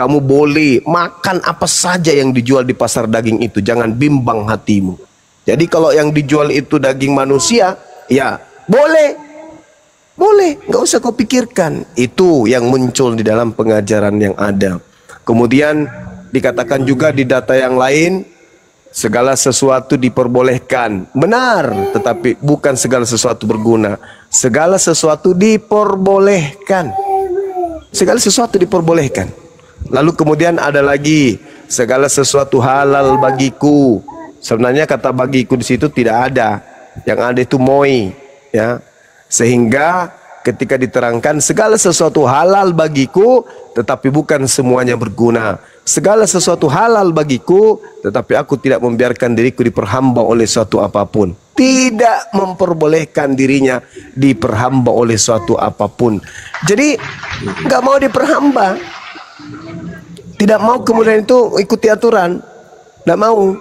Kamu boleh makan apa saja yang dijual di pasar daging itu, jangan bimbang hatimu. Jadi kalau yang dijual itu daging manusia, ya boleh, boleh, nggak usah kau pikirkan. Itu yang muncul di dalam pengajaran yang ada. Kemudian dikatakan juga di data yang lain, segala sesuatu diperbolehkan. Benar, tetapi bukan segala sesuatu berguna. Segala sesuatu diperbolehkan. Segala sesuatu diperbolehkan. Lalu kemudian ada lagi, segala sesuatu halal bagiku. Sebenarnya kata bagiku di situ tidak ada. Yang ada itu moi, ya. Sehingga ketika diterangkan segala sesuatu halal bagiku, tetapi bukan semuanya berguna. Segala sesuatu halal bagiku, tetapi aku tidak membiarkan diriku diperhamba oleh suatu apapun. Tidak memperbolehkan dirinya diperhamba oleh suatu apapun. Jadi nggak mau diperhamba, tidak mau kemudian itu ikuti aturan, nggak mau.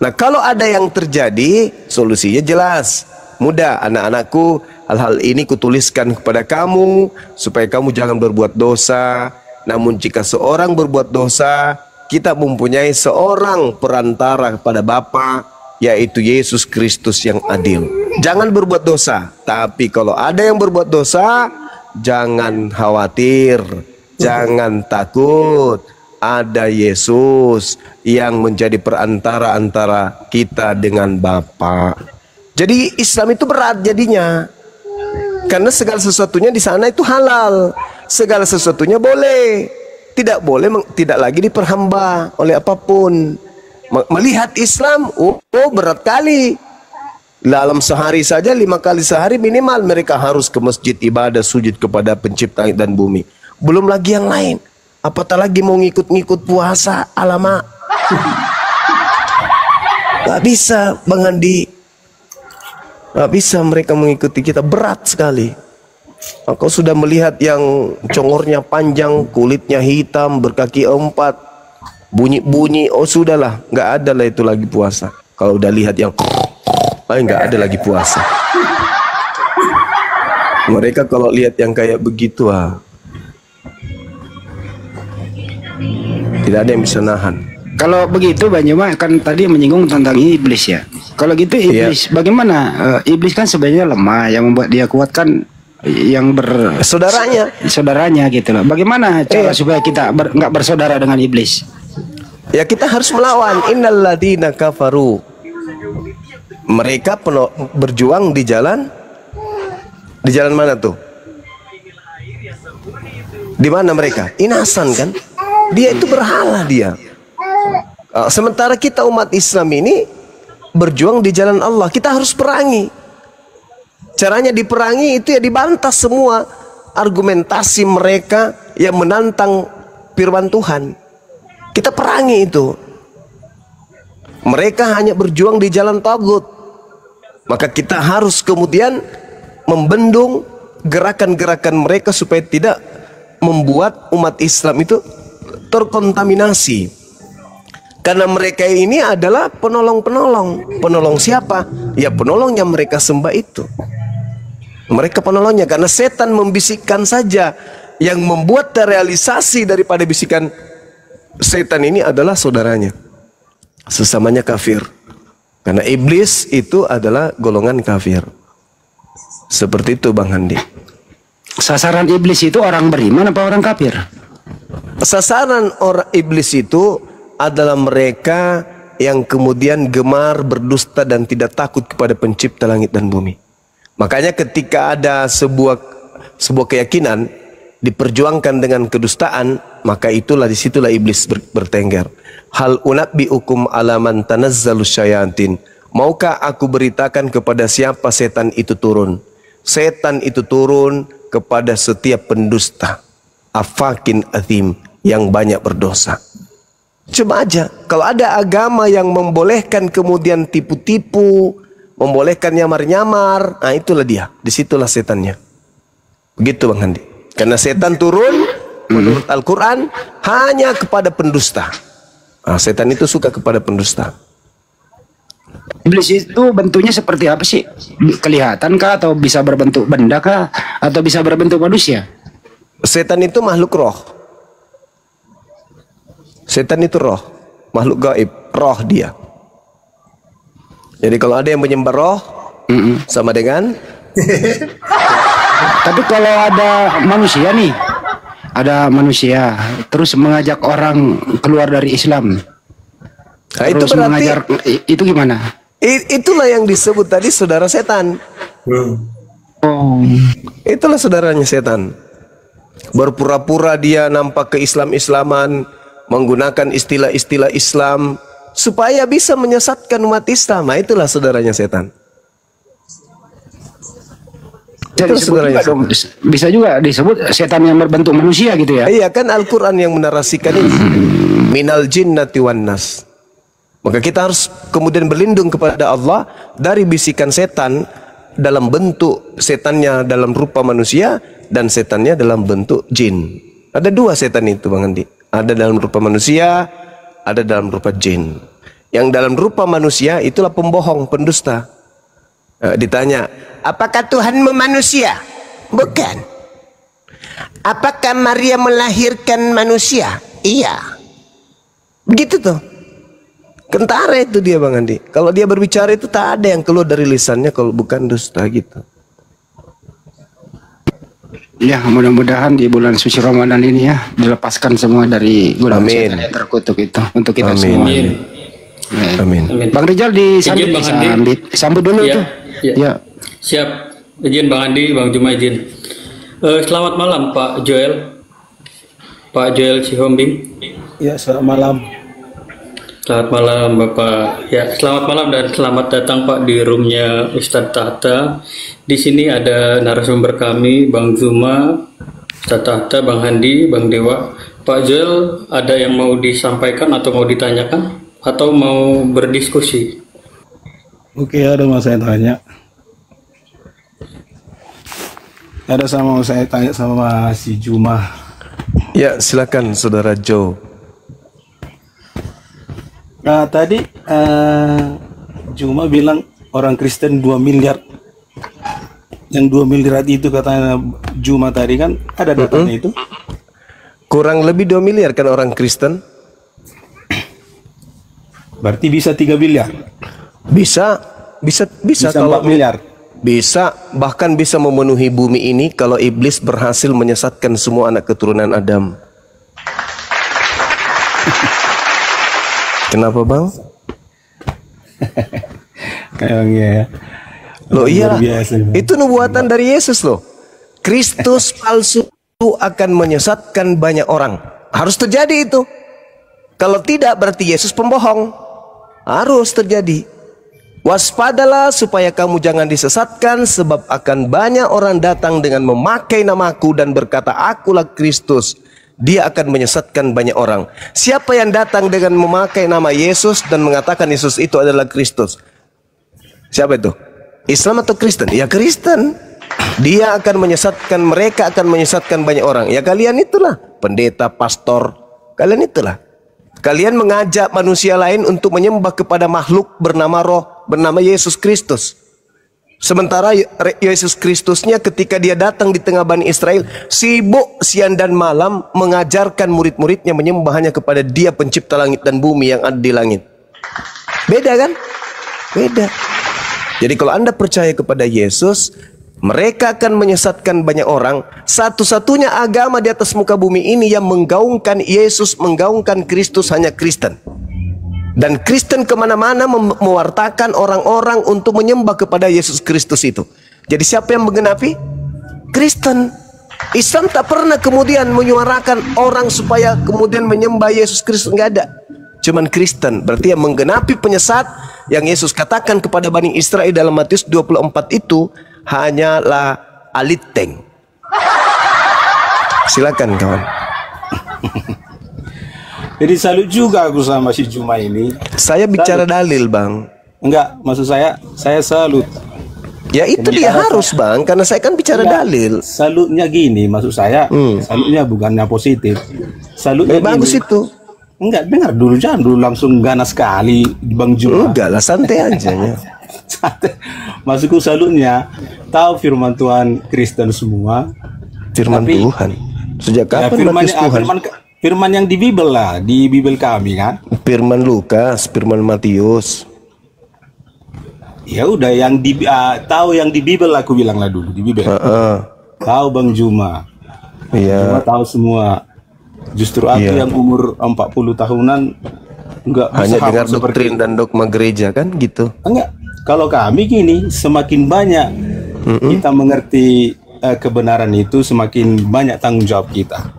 Nah kalau ada yang terjadi, solusinya jelas, mudah. Anak-anakku, hal-hal ini kutuliskan kepada kamu supaya kamu jangan berbuat dosa. Namun jika seorang berbuat dosa, kita mempunyai seorang perantara kepada Bapa, yaitu Yesus Kristus yang adil. Jangan berbuat dosa. Tapi kalau ada yang berbuat dosa, jangan khawatir, jangan takut. Ada Yesus yang menjadi perantara antara kita dengan Bapa. Jadi Islam itu berat jadinya, karena segala sesuatunya di sana itu halal. Segala sesuatunya boleh, tidak boleh, tidak lagi diperhamba oleh apapun. Melihat Islam, oh berat kali. Dalam sehari saja 5 kali sehari minimal mereka harus ke masjid ibadah sujud kepada pencipta langit dan bumi. Belum lagi yang lain. Apatah lagi mau ngikut-ngikut puasa, alamak. Gak bisa Bang Andi. Gak bisa mereka mengikuti kita, berat sekali. Kau sudah melihat yang congornya panjang, kulitnya hitam, berkaki 4, bunyi-bunyi, oh sudahlah, nggak ada lah itu lagi puasa. Kalau udah lihat yang nggak ada lagi puasa. Mereka kalau lihat yang kayak begitu, tidak ada yang bisa nahan. Kalau begitu Banyuma kan tadi menyinggung tentang iblis ya. Kalau gitu iblis, bagaimana? Iblis kan sebenarnya lemah, yang membuat dia kuat kan yang saudaranya gitu loh. Bagaimana cara supaya kita nggak bersaudara dengan iblis? Ya kita harus melawan. Innalladzina kafaru. Mereka berjuang di jalan mana tuh? Di mana mereka? Inasan kan? Dia itu berhala dia. Sementara kita umat Islam ini berjuang di jalan Allah. Kita harus perangi. Caranya diperangi itu ya dibantah semua argumentasi mereka yang menantang firman Tuhan. Kita perangi itu. Mereka hanya berjuang di jalan tagut. Maka kita harus kemudian membendung gerakan-gerakan mereka supaya tidak membuat umat Islam itu terkontaminasi. Karena mereka ini adalah penolong-penolong. Penolong siapa? Ya penolong yang mereka sembah itu. Mereka penolongnya, karena setan membisikkan saja. Yang membuat terrealisasi daripada bisikan setan ini adalah saudaranya, sesamanya kafir. Karena iblis itu adalah golongan kafir. Seperti itu Bang Handi. Sasaran iblis itu orang beriman apa orang kafir? Sasaran orang iblis itu adalah mereka yang kemudian gemar berdusta dan tidak takut kepada pencipta langit dan bumi. Makanya ketika ada sebuah keyakinan diperjuangkan dengan kedustaan, maka disitulah iblis bertengger. Hal unabbiukum ala man tanazzalus syayatin. Maukah aku beritakan kepada siapa setan itu turun? Setan itu turun kepada setiap pendusta, afakin athim, yang banyak berdosa. Coba aja, kalau ada agama yang membolehkan kemudian tipu-tipu, membolehkan nyamar-nyamar, nah itulah dia, disitulah setannya. Begitu Bang Handi. Karena setan turun menurut Al-Quran hanya kepada pendusta. Nah, setan itu suka kepada pendusta. Iblis itu bentuknya seperti apa sih? Kelihatan kah, atau bisa berbentuk benda kah, atau bisa berbentuk manusia? Setan itu makhluk roh. Setan itu roh, makhluk gaib, roh dia. Jadi kalau ada yang menyembah roh, sama dengan. Tapi kalau ada manusia nih, ada manusia terus mengajak orang keluar dari Islam, nah, itu berarti itu gimana? Itulah yang disebut tadi saudara setan. Oh. Itulah saudaranya setan. Berpura-pura dia nampak ke-Islam-Islaman, menggunakan istilah-istilah Islam supaya bisa menyesatkan umat Islam. Nah, itulah saudaranya setan. Jadi bisa juga disebut setan yang berbentuk manusia gitu ya. Iya kan, Al-Quran yang menarasikan ini. Minal jinnati wan nas. Maka kita harus kemudian berlindung kepada Allah dari bisikan setan dalam bentuk setannya dalam rupa manusia dan setannya dalam bentuk jin. Ada dua setan itu Bang Andi. Ada dalam rupa manusia, ada dalam rupa jin. Yang dalam rupa manusia itulah pembohong, pendusta. Ditanya, apakah Tuhanmu manusia? Bukan. Apakah Maria melahirkan manusia? Iya. Begitu tuh. Kentara itu dia Bang Andi. Kalau dia berbicara itu tak ada yang keluar dari lisannya kalau bukan dusta gitu. Ya, mudah-mudahan di bulan suci Ramadan ini ya dilepaskan semua dari godaan setan yang terkutuk itu untuk kita semua. Amin. Bang Rizal disambut dulu ya, tuh. Ya. Siap. Izin Bang Andi, Bang Juma izin. Selamat malam Pak Joel. Pak Joel Sihombing. Ya, selamat malam. Selamat malam Bapak. Ya, selamat malam dan selamat datang Pak di roomnya Ustadz Tahta. Di sini ada narasumber kami, Bang Zuma, Ustadz Tahta, Bang Handi, Bang Dewa. Pak Joel, ada yang mau disampaikan atau mau ditanyakan atau mau berdiskusi? Oke, ada mau saya tanya. Ada sama mau saya tanya sama si Juma. Ya, silakan Saudara Joe. Nah, tadi Juma bilang orang Kristen 2 miliar. Yang 2 miliar itu katanya Juma tadi kan ada datanya itu. Kurang lebih 2 miliar kan orang Kristen. Berarti bisa 3 miliar. Bisa kalau 4 miliar. Bisa, bahkan bisa memenuhi bumi ini kalau iblis berhasil menyesatkan semua anak keturunan Adam. Kenapa Bang? Kayaknya ya. Loh iya, itu nubuatan dari Yesus loh. Kristus palsu akan menyesatkan banyak orang. Harus terjadi itu. Kalau tidak berarti Yesus pembohong. Harus terjadi. Waspadalah supaya kamu jangan disesatkan, sebab akan banyak orang datang dengan memakai namaku dan berkata akulah Kristus. Dia akan menyesatkan banyak orang. Siapa yang datang dengan memakai nama Yesus dan mengatakan Yesus itu adalah Kristus? Siapa itu? Islam atau Kristen? Ya Kristen. Dia akan menyesatkan, mereka akan menyesatkan banyak orang. Ya kalian itulah, pendeta, pastor. Kalian itulah. Kalian mengajak manusia lain untuk menyembah kepada makhluk bernama roh, bernama Yesus Kristus. Sementara Yesus Kristusnya ketika dia datang di tengah Bani Israel, sibuk siang dan malam mengajarkan murid-muridnya menyembah hanya kepada Dia pencipta langit dan bumi yang ada di langit. Beda kan? Beda. Jadi kalau Anda percaya kepada Yesus, mereka akan menyesatkan banyak orang. Satu-satunya agama di atas muka bumi ini yang menggaungkan Yesus, menggaungkan Kristus hanya Kristen. Dan Kristen kemana-mana mewartakan orang-orang untuk menyembah kepada Yesus Kristus itu. Jadi siapa yang menggenapi? Kristen. Islam tak pernah kemudian menyuarakan orang supaya kemudian menyembah Yesus Kristus. Enggak ada. Cuman Kristen. Berarti yang menggenapi penyesat yang Yesus katakan kepada Bani Israel dalam Matius 24 itu hanyalah aliteng. Silakan kawan. Jadi salut juga aku sama si Juma ini. Saya bicara dalil Bang. Enggak, maksud saya salut. Ya itu dia harus Bang, karena saya kan bicara dalil. Salutnya gini, maksud saya salutnya bukannya positif. Salutnya bagus gini. itu. Enggak, dengar dulu, jangan dulu langsung ganas sekali Bang Juma. Enggak lah, santai aja ya. Maksudku salutnya tahu firman Tuhan Kristen semua. Firman Tuhan. Sejak kapan Tuhan? Firman yang di Bible lah, di Bible kami kan. Firman Lukas, firman Matius. Ya udah yang tahu yang di Bible aku bilang lah dulu di Bible. Tahu Bang Juma. Iya. Juma tahu semua. Justru aku yang umur 40 tahunan enggak hanya dengar doktrin dan dogma gereja kan gitu. Enggak. Kalau kami gini, semakin banyak kita mengerti kebenaran itu, semakin banyak tanggung jawab kita.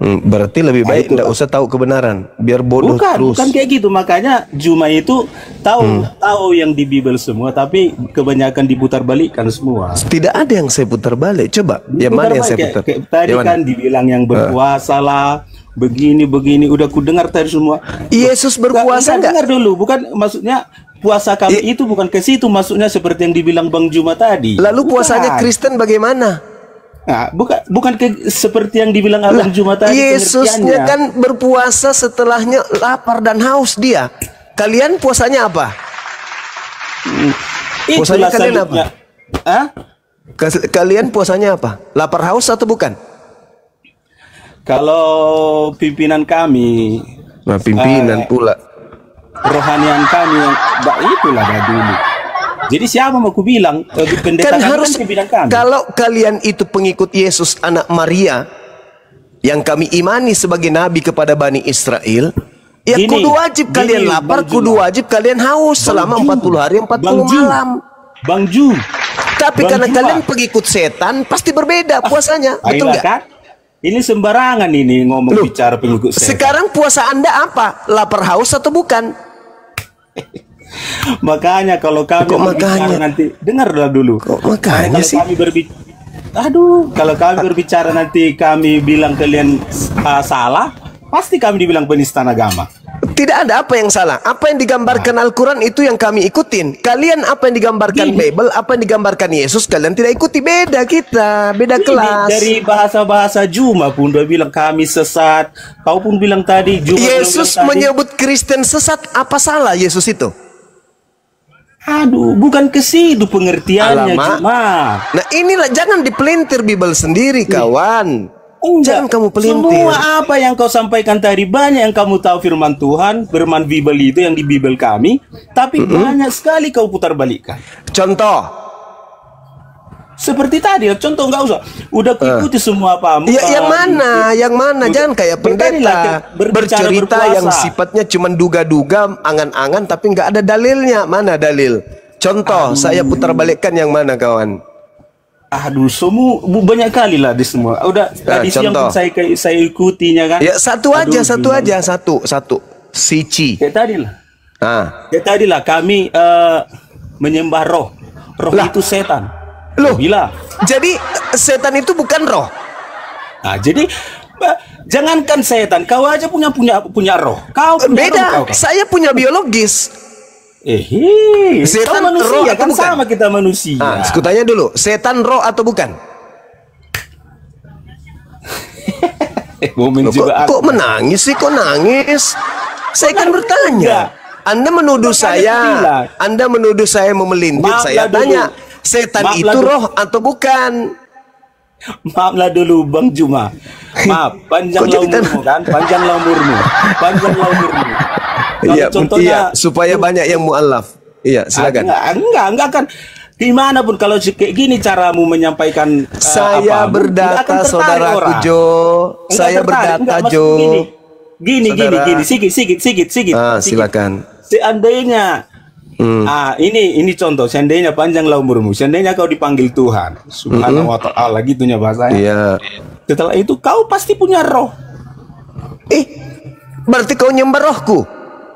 Berarti lebih baik tidak usah tahu kebenaran, biar bodoh terus. Bukan kayak gitu. Makanya Juma itu tahu yang di Bible semua, tapi kebanyakan diputar balikkan semua. Tidak ada yang saya putar balik. Coba, yang mana yang saya putar? Tadi kan dibilang yang berpuasa lah, begini. Udah ku dengar tadi semua. Yesus berpuasa enggak? Dengar dulu, bukan maksudnya puasa kami itu bukan ke situ, maksudnya seperti yang dibilang Bang Juma tadi. Lalu puasanya Kristen bagaimana? Nah, bukan seperti yang dibilang Abang Juma tadi. Yesusnya kan berpuasa setelahnya lapar dan haus dia. Kalian puasanya apa? Puasanya kalian apa? Kalian puasanya apa? Lapar haus atau bukan? Kalau pimpinan kami, pimpinan pula. Rohanian kami yang itulah dah dulu. Jadi siapa mau ku bilang pendeta kan harus kami. Kalau kalian itu pengikut Yesus anak Maria yang kami imani sebagai nabi kepada Bani Israel, ya kudu wajib kalian lapar, kudu wajib kalian haus selama 40 hari 40 malam. Bang Ju. Tapi karena kalian pengikut setan pasti berbeda puasanya, betul nggak? Kan? Ini sembarangan ini ngomong bicara pengikut setan. Sekarang puasa Anda apa? Lapar haus atau bukan? Makanya kalau kami berbicara nanti dengarlah dulu. Makanya sih. Kalau kami berbicara nanti kami bilang kalian salah, pasti kami dibilang penistaan agama. Tidak ada apa yang salah. Apa yang digambarkan Al-Quran itu yang kami ikutin. Kalian apa yang digambarkan Bible, apa yang digambarkan Yesus, kalian tidak ikuti. Beda kita, beda kelas. Dari bahasa-bahasa Juma pun dia bilang kami sesat. Kau pun bilang tadi Juma. Yesus menyebut Kristen sesat. Apa salah Yesus itu? Bukan ke situ pengertiannya. Nah inilah, jangan dipelintir Bible sendiri kawan. Jangan kamu pelintir. Semua apa yang kau sampaikan tadi, banyak yang kamu tahu firman Tuhan, firman Bible itu yang di Bible kami, tapi banyak sekali kau putar balikkan. Contoh seperti tadi, contoh nggak usah. Udah ikuti semua apa? Yang mana? Jangan kayak pendeta bercerita yang sifatnya cuma duga-duga, angan-angan, tapi nggak ada dalilnya. Mana dalil? Contoh, saya putar balikkan yang mana kawan? Semua banyak kali lah di semua. Udah tadi siang pun saya ikutinya kan. Ya satu aja. Sici. Kayak tadi lah kami menyembah roh. Roh itu setan. Loh, jadi setan itu bukan roh. Jadi jangankan setan, kau aja punya roh. Kau beda. Roh, saya punya biologis. Setan manusia, roh kan bukan? Sama kita manusia. Sekutanya dulu, setan roh atau bukan? Kok menangis sih? Kok nangis? Saya kan bertanya. Anda menuduh saya memelintir. Saya tanya, setan itu roh atau bukan? Maaflah dulu Bang Juma. Maaf, panjanglah umurmu kan? Panjanglah umurmu. Iya, supaya banyak yang mu'alaf. Iya, silakan. Enggak kan. Gimana pun kalau kayak gini caramu menyampaikan saya berdata saudaraku Jo. Saya berdata Jo. Gini, sikit. Silakan. Seandainya ini contoh, seandainya panjanglah umurmu, seandainya kau dipanggil Tuhan Subhanahu wa ta'ala, gitunya bahasanya. Iya. Setelah itu kau pasti punya roh. Berarti kau nyembah rohku?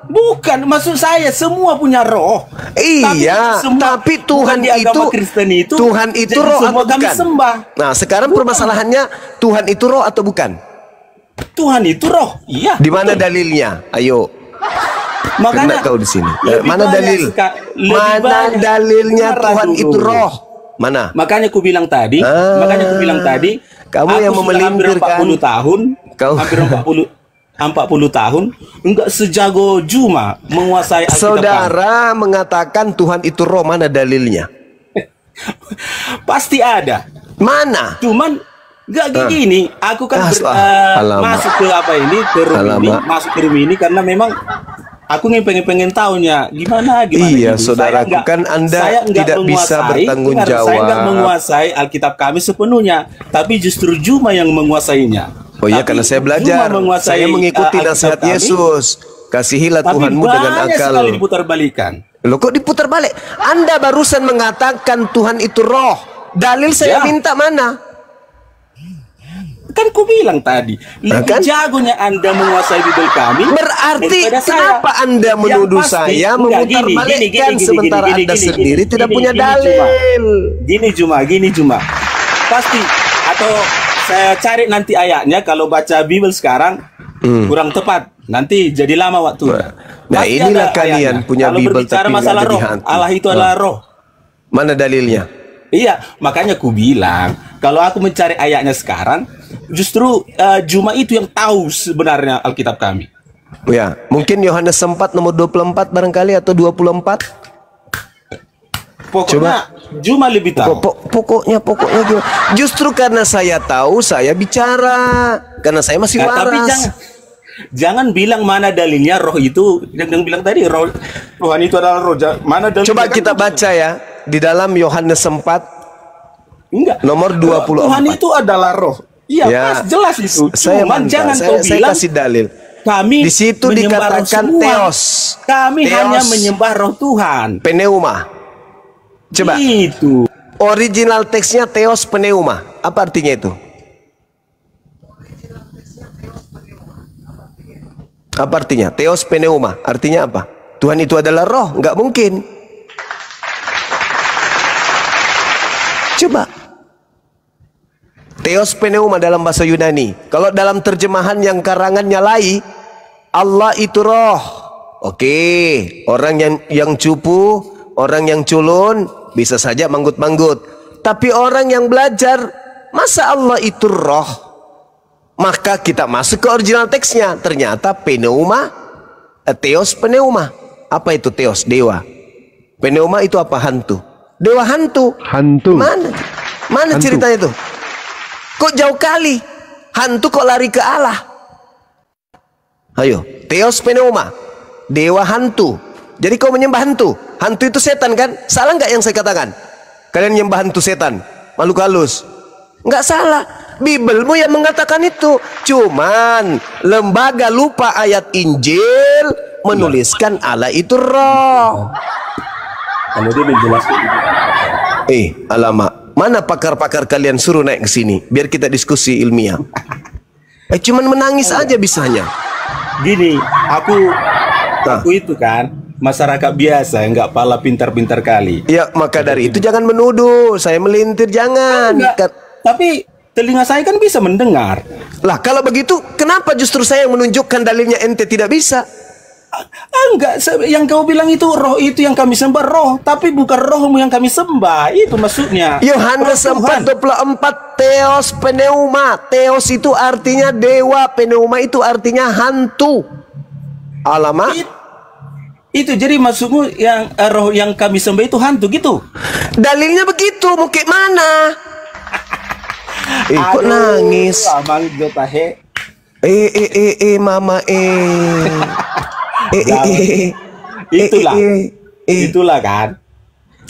Bukan, maksud saya semua punya roh. Iya, tapi Tuhan itu Kristen itu Tuhan itu roh atau bukan? Sembah. Nah, sekarang permasalahannya Tuhan itu roh atau bukan? Tuhan itu roh. Iya. Di mana dalilnya? Ayo. Makanya kau di sini. Mana dalil? Mana dalilnya Tuhan itu roh? Mana? Makanya aku bilang tadi, kamu yang memelintir kan? 40 tahun, hampir 40 tahun, enggak sejago Juma menguasai Alkitab. Saudara mengatakan Tuhan itu roh, mana dalilnya? Pasti ada. Mana? Cuman Enggak gini, aku kan masuk ke masuk ke room ini karena memang aku pengen tahunya gimana. Iya, saudaraku, kan Anda tidak bisa bertanggung jawab. Saya nggak menguasai Alkitab kami sepenuhnya, tapi justru Juma yang menguasainya. Oh iya, karena saya belajar, saya mengikuti nasihat Yesus. Kasihilah Tuhanmu dengan akal. Sekali diputar-balikan. Loh, kok diputar balik? Anda barusan mengatakan Tuhan itu roh. Dalil saya minta mana? Kan ku bilang tadi, lebih jagonya Anda menguasai Bible kami. Berarti kenapa Anda menuduh saya memutarbalikkan sementara Anda sendiri tidak punya dalil? Gini Juma. Pasti, atau saya cari nanti ayatnya. Kalau baca Bible sekarang kurang tepat. Nanti jadi lama waktu. Nah, inilah kalian punya Bible tapi masalah roh. Allah itu adalah roh. Mana dalilnya? Iya, makanya ku bilang kalau aku mencari ayatnya sekarang, justru Juma itu yang tahu sebenarnya Alkitab kami. Ya, mungkin Yohanes 4 nomor 24 barangkali atau 24. Pokoknya Juma lebih tahu. Pokoknya gimana? Justru karena saya tahu, saya bicara. Karena saya masih waras. Tapi jangan bilang mana dalilnya roh itu. Yang bilang tadi roh Tuhan itu adalah roh. Mana dalilnya? Coba kita baca ya di dalam Yohanes 4. Enggak. Nomor 24. Tuhan itu adalah roh. Iya, ya, jelas itu. Jangan kau bilang. Saya kasih dalil. Kami di situ dikatakan theos. Kami hanya menyembah roh Tuhan. Pneuma. Coba. Itu. Original teksnya theos pneuma. Apa artinya itu? Apa artinya? Theos pneuma. Artinya apa? Tuhan itu adalah roh. Nggak mungkin. Coba. Theos pneuma dalam bahasa Yunani. Kalau dalam terjemahan yang karangannya Lai, Allah itu roh. Oke, orang yang cupu, orang yang culun bisa saja manggut-manggut. Tapi orang yang belajar, masa Allah itu roh? Maka kita masuk ke original teksnya. Ternyata pneuma, theos pneuma. Apa itu theos? Dewa. Pneuma itu apa? Hantu. Dewa hantu. Hantu. Mana ceritanya itu? Kok jauh kali? Hantu kok lari ke Allah? Ayo, theos pneuma. Dewa hantu. Jadi kau menyembah hantu. Hantu itu setan kan? Salah nggak yang saya katakan? Kalian menyembah hantu setan, makhluk halus. Nggak salah. Bibelmu yang mengatakan itu. Cuman lembaga lupa ayat Injil menuliskan Allah itu roh. Kalau dia menjelaskan. Alamak. Mana pakar-pakar kalian suruh naik ke sini biar kita diskusi ilmiah. Cuman menangis aja bisanya. Gini, aku itu kan masyarakat biasa yang nggak pala pintar-pintar kali. Ya, maka dari itu jangan menuduh. Saya melintir, jangan. Tapi telinga saya kan bisa mendengar. Lah, kalau begitu kenapa justru saya yang menunjukkan dalilnya ente tidak bisa? Enggak, yang kau bilang itu roh itu yang kami sembah roh, tapi bukan rohmu yang kami sembah. Itu maksudnya. Yohanes 4:24 theos pneuma. Theos itu artinya dewa, pneuma itu artinya hantu. Alamak. Itu jadi maksudmu yang roh yang kami sembah itu hantu gitu? Dalilnya begitu, mau kayak mana? Kok nangis? Mama Itulah kan.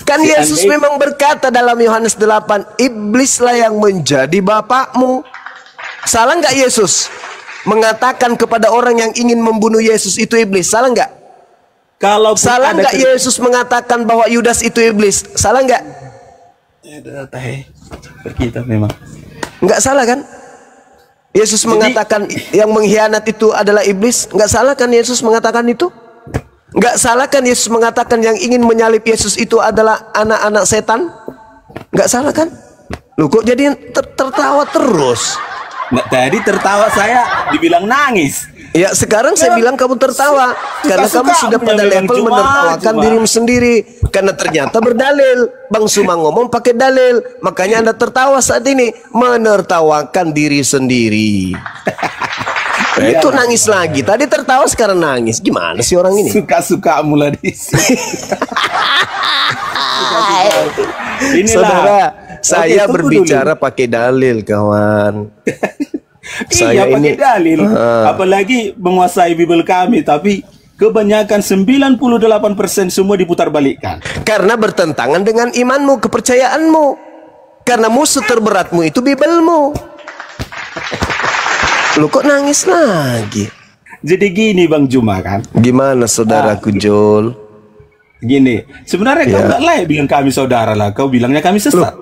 Kan Yesus memang berkata dalam Yohanes 8, iblislah yang menjadi bapakmu. Salah nggak Yesus mengatakan kepada orang yang ingin membunuh Yesus itu iblis? Salah nggak? Kalau salah nggak Yesus mengatakan bahwa Yudas itu iblis? Salah nggak? Kita memang nggak salah kan? Yesus mengatakan yang mengkhianat itu adalah iblis. Nggak salah kan Yesus mengatakan itu? Nggak salah kan Yesus mengatakan yang ingin menyalib Yesus itu adalah anak-anak setan? Nggak salah kan? Lu kok jadi tertawa terus? Nah, tadi tertawa saya dibilang nangis. Ya sekarang saya bilang kamu tertawa karena kamu sudah pada level menertawakan dirimu sendiri. Karena ternyata berdalil. Bang Suma ngomong pakai dalil. Makanya Anda tertawa saat ini. Menertawakan diri sendiri. Itu nangis lagi. Tadi tertawa sekarang nangis. Gimana sih orang ini? Suka-suka mulai di sini. Saya berbicara pakai dalil, kawan. Iya, pakai dalil. Apalagi menguasai Bible kami, tapi kebanyakan 98% semua diputar balikkan. Karena bertentangan dengan imanmu, kepercayaanmu. Karena musuh terberatmu itu Biblemu. Lu kok nangis lagi? Jadi gini Bang Juma kan. Gimana saudaraku Jol? Gini, sebenarnya kau gak layak bilang kami saudara lah. Kau bilangnya kami sesat.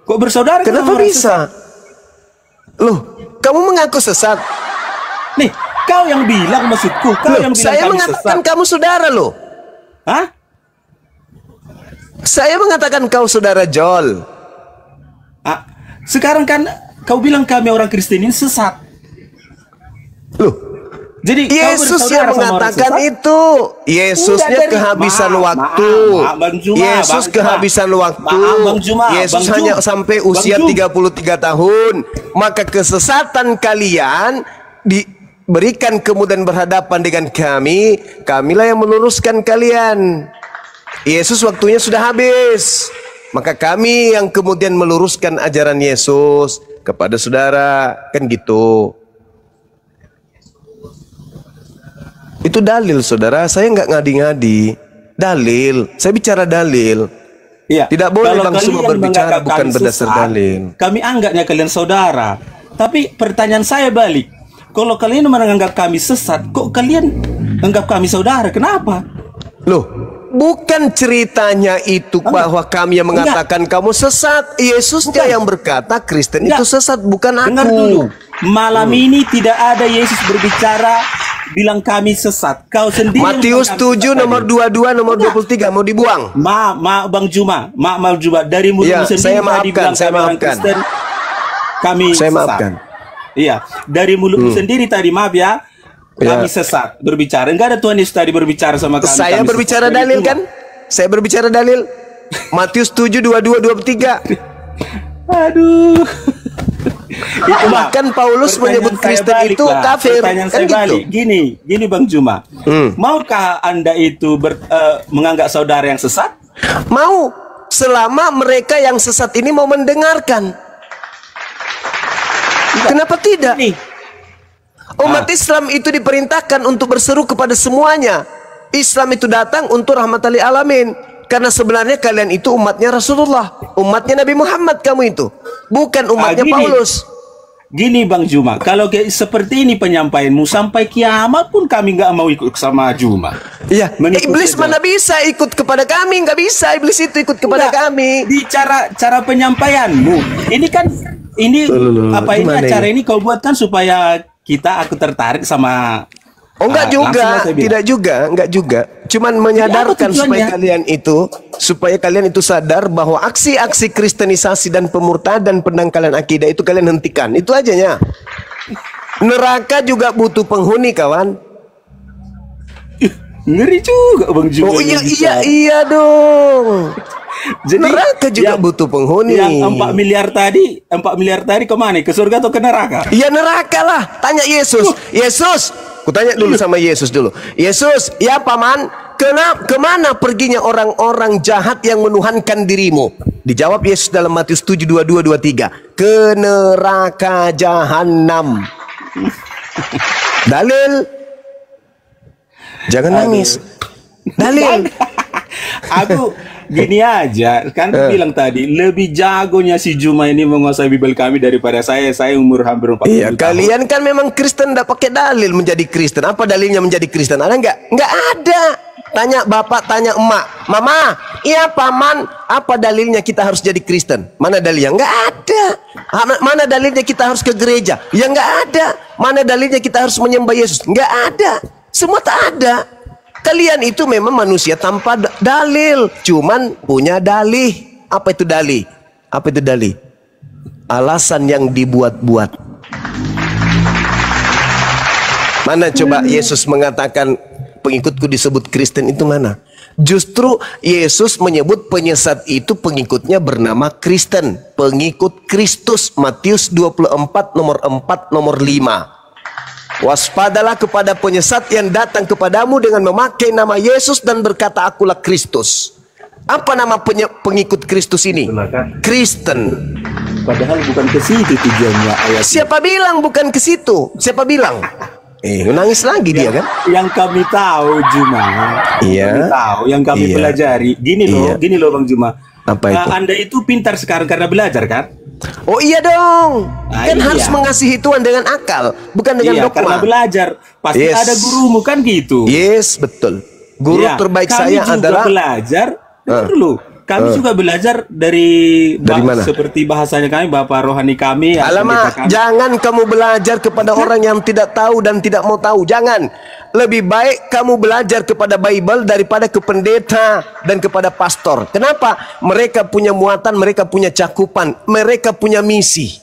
Kok bersaudara? Kenapa bisa? Loh, kamu mengaku sesat? Nih, kau yang bilang maksudku. Kau yang bilang saya kami mengatakan sesat. kamu saudara loh. Hah? Saya mengatakan kau saudara Jol. Sekarang kan kau bilang kami orang Kristen ini sesat. Loh, jadi Yesus yang mengatakan itu. Yesusnya kehabisan waktu. Yesus kehabisan waktu. Yesus hanya sampai usia 33 tahun. Maka kesesatan kalian diberikan kemudian berhadapan dengan kami. Kamilah yang meluruskan kalian. Yesus waktunya sudah habis. Maka kami yang kemudian meluruskan ajaran Yesus kepada saudara. Kan gitu. Itu dalil saudara, saya nggak ngadi-ngadi. Dalil, saya bicara dalil. Iya. Tidak boleh langsung berbicara bukan berdasar dalil. Kami anggapnya kalian saudara. Tapi pertanyaan saya balik, kalau kalian menganggap kami sesat, kok kalian anggap kami saudara? Kenapa? Loh, bukan ceritanya itu bahwa kami yang mengatakan kamu sesat. Yesusnya yang berkata Kristen itu sesat, bukan aku. Dengar dulu, malam ini tidak ada Yesus berbicara bilang kami sesat. Kau sendiri. Matius 7 nomor 22 nomor 23 mau dibuang. Bang Juma, dari mulutmu sendiri saya maafkan. Kami saya sesat. Maafkan. Iya, dari mulutmu sendiri tadi, maaf ya. Kami sesat berbicara. Enggak ada Tuhan Yesus tadi berbicara sama kami. Saya kami berbicara sesat. dalil kan? Saya berbicara dalil. Matius 7 22 23. Aduh. Bahkan Paulus menyebut Kristen itu kafir. Pertanyaan Kan saya gitu. balik. Gini Bang Juma. Maukah Anda itu menganggap saudara yang sesat? Mau, selama mereka yang sesat ini mau mendengarkan. Kenapa tidak? Nih. Umat Islam itu diperintahkan untuk berseru kepada semuanya. Islam itu datang untuk rahmatan lil alamin. Karena sebenarnya kalian itu umatnya Rasulullah, umatnya Nabi Muhammad kamu itu, bukan umatnya Paulus. Gini Bang Juma, kalau seperti ini penyampaianmu sampai kiamat pun kami nggak mau ikut sama Juma. Iya, iblis mana bisa ikut kepada kami? Nggak bisa, iblis itu ikut kepada kami. Di cara penyampaianmu, ini kan apa ini acara ini kau buat kan supaya aku tertarik sama. Oh enggak juga, enggak juga. Cuman menyadarkan supaya kalian itu sadar bahwa aksi-aksi kristenisasi dan pemurtadan pendangkalan akidah itu kalian hentikan. Itu ajanya. Neraka juga butuh penghuni, kawan. Ngeri juga Bang Juma. Oh iya dong. Jadi neraka juga butuh penghuni. Yang 4 miliar tadi kemana? Ke surga atau ke neraka? Ya neraka lah. Tanya Yesus. Yesus, kutanya dulu sama Yesus dulu. Yesus, ya paman, kemana perginya orang-orang jahat yang menuhankan dirimu? Dijawab Yesus dalam Matius 7 22 23. Ke neraka jahanam. Dalil. Jangan nangis. Dalil. Aku gini aja kan bilang tadi, lebih jagonya si Juma ini menguasai Bible kami daripada saya. Saya umur hampir 40 tahun. Kalian kan memang Kristen, tidak pakai dalil menjadi Kristen. Apa dalilnya menjadi Kristen? Ada nggak? Nggak ada. Tanya bapak, tanya emak, mama, iya paman, apa dalilnya kita harus jadi Kristen? Mana dalilnya? Nggak ada. Mana dalilnya kita harus ke gereja? Ya nggak ada. Mana dalilnya kita harus menyembah Yesus? Nggak ada. Semua tak ada. Kalian itu memang manusia tanpa dalil, cuman punya dalih. Apa itu dalih? Apa itu dalih? Alasan yang dibuat-buat. Mana coba Yesus mengatakan pengikutku disebut Kristen itu mana? Justru Yesus menyebut penyesat itu pengikutnya bernama Kristen, pengikut Kristus. Matius 24 nomor 4 nomor 5. Waspadalah kepada penyesat yang datang kepadamu dengan memakai nama Yesus dan berkata akulah Kristus. Apa nama pengikut Kristus ini? Kristen. Padahal bukan ke situ tujuannya ayat. Siapa bilang bukan ke situ? Siapa bilang? Nangis lagi dia kan? Yang kami tahu Juma. Iya. Kami tahu, yang kami pelajari. Gini loh Bang Juma. Apa itu? Anda itu pintar sekarang karena belajar kan? Oh iya dong. Kan harus mengasihi Tuhan dengan akal, bukan dengan dogma. Karena belajar. Pasti ada gurumu kan gitu. Yes, betul. Guru terbaik saya adalah belajar. Dulu kami juga belajar dari mana? Seperti bahasanya kami, Bapak rohani kami. Alamak, jangan kamu belajar kepada orang yang tidak tahu dan tidak mau tahu. Jangan. Lebih baik kamu belajar kepada Bible daripada ke pendeta dan kepada pastor. Kenapa? Mereka punya muatan, mereka punya cakupan, mereka punya misi.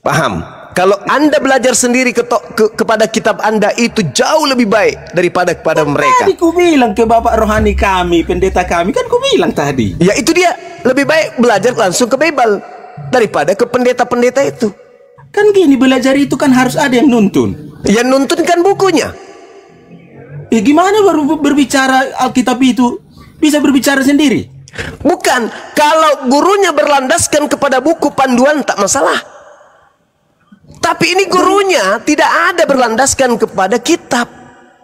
Paham? Kalau Anda belajar sendiri kepada kitab Anda, itu jauh lebih baik daripada kepada mereka. Tadi ku bilang ke Bapak rohani kami, pendeta kami, kan ku bilang tadi. Ya itu dia, lebih baik belajar langsung ke Bible daripada ke pendeta-pendeta itu. Kan gini, belajar itu kan harus ada yang nuntun. Yang nuntun kan bukunya. Gimana baru berbicara Alkitab itu bisa berbicara sendiri? Bukan, kalau gurunya berlandaskan kepada buku panduan tak masalah. Tapi ini gurunya tidak ada berlandaskan kepada kitab.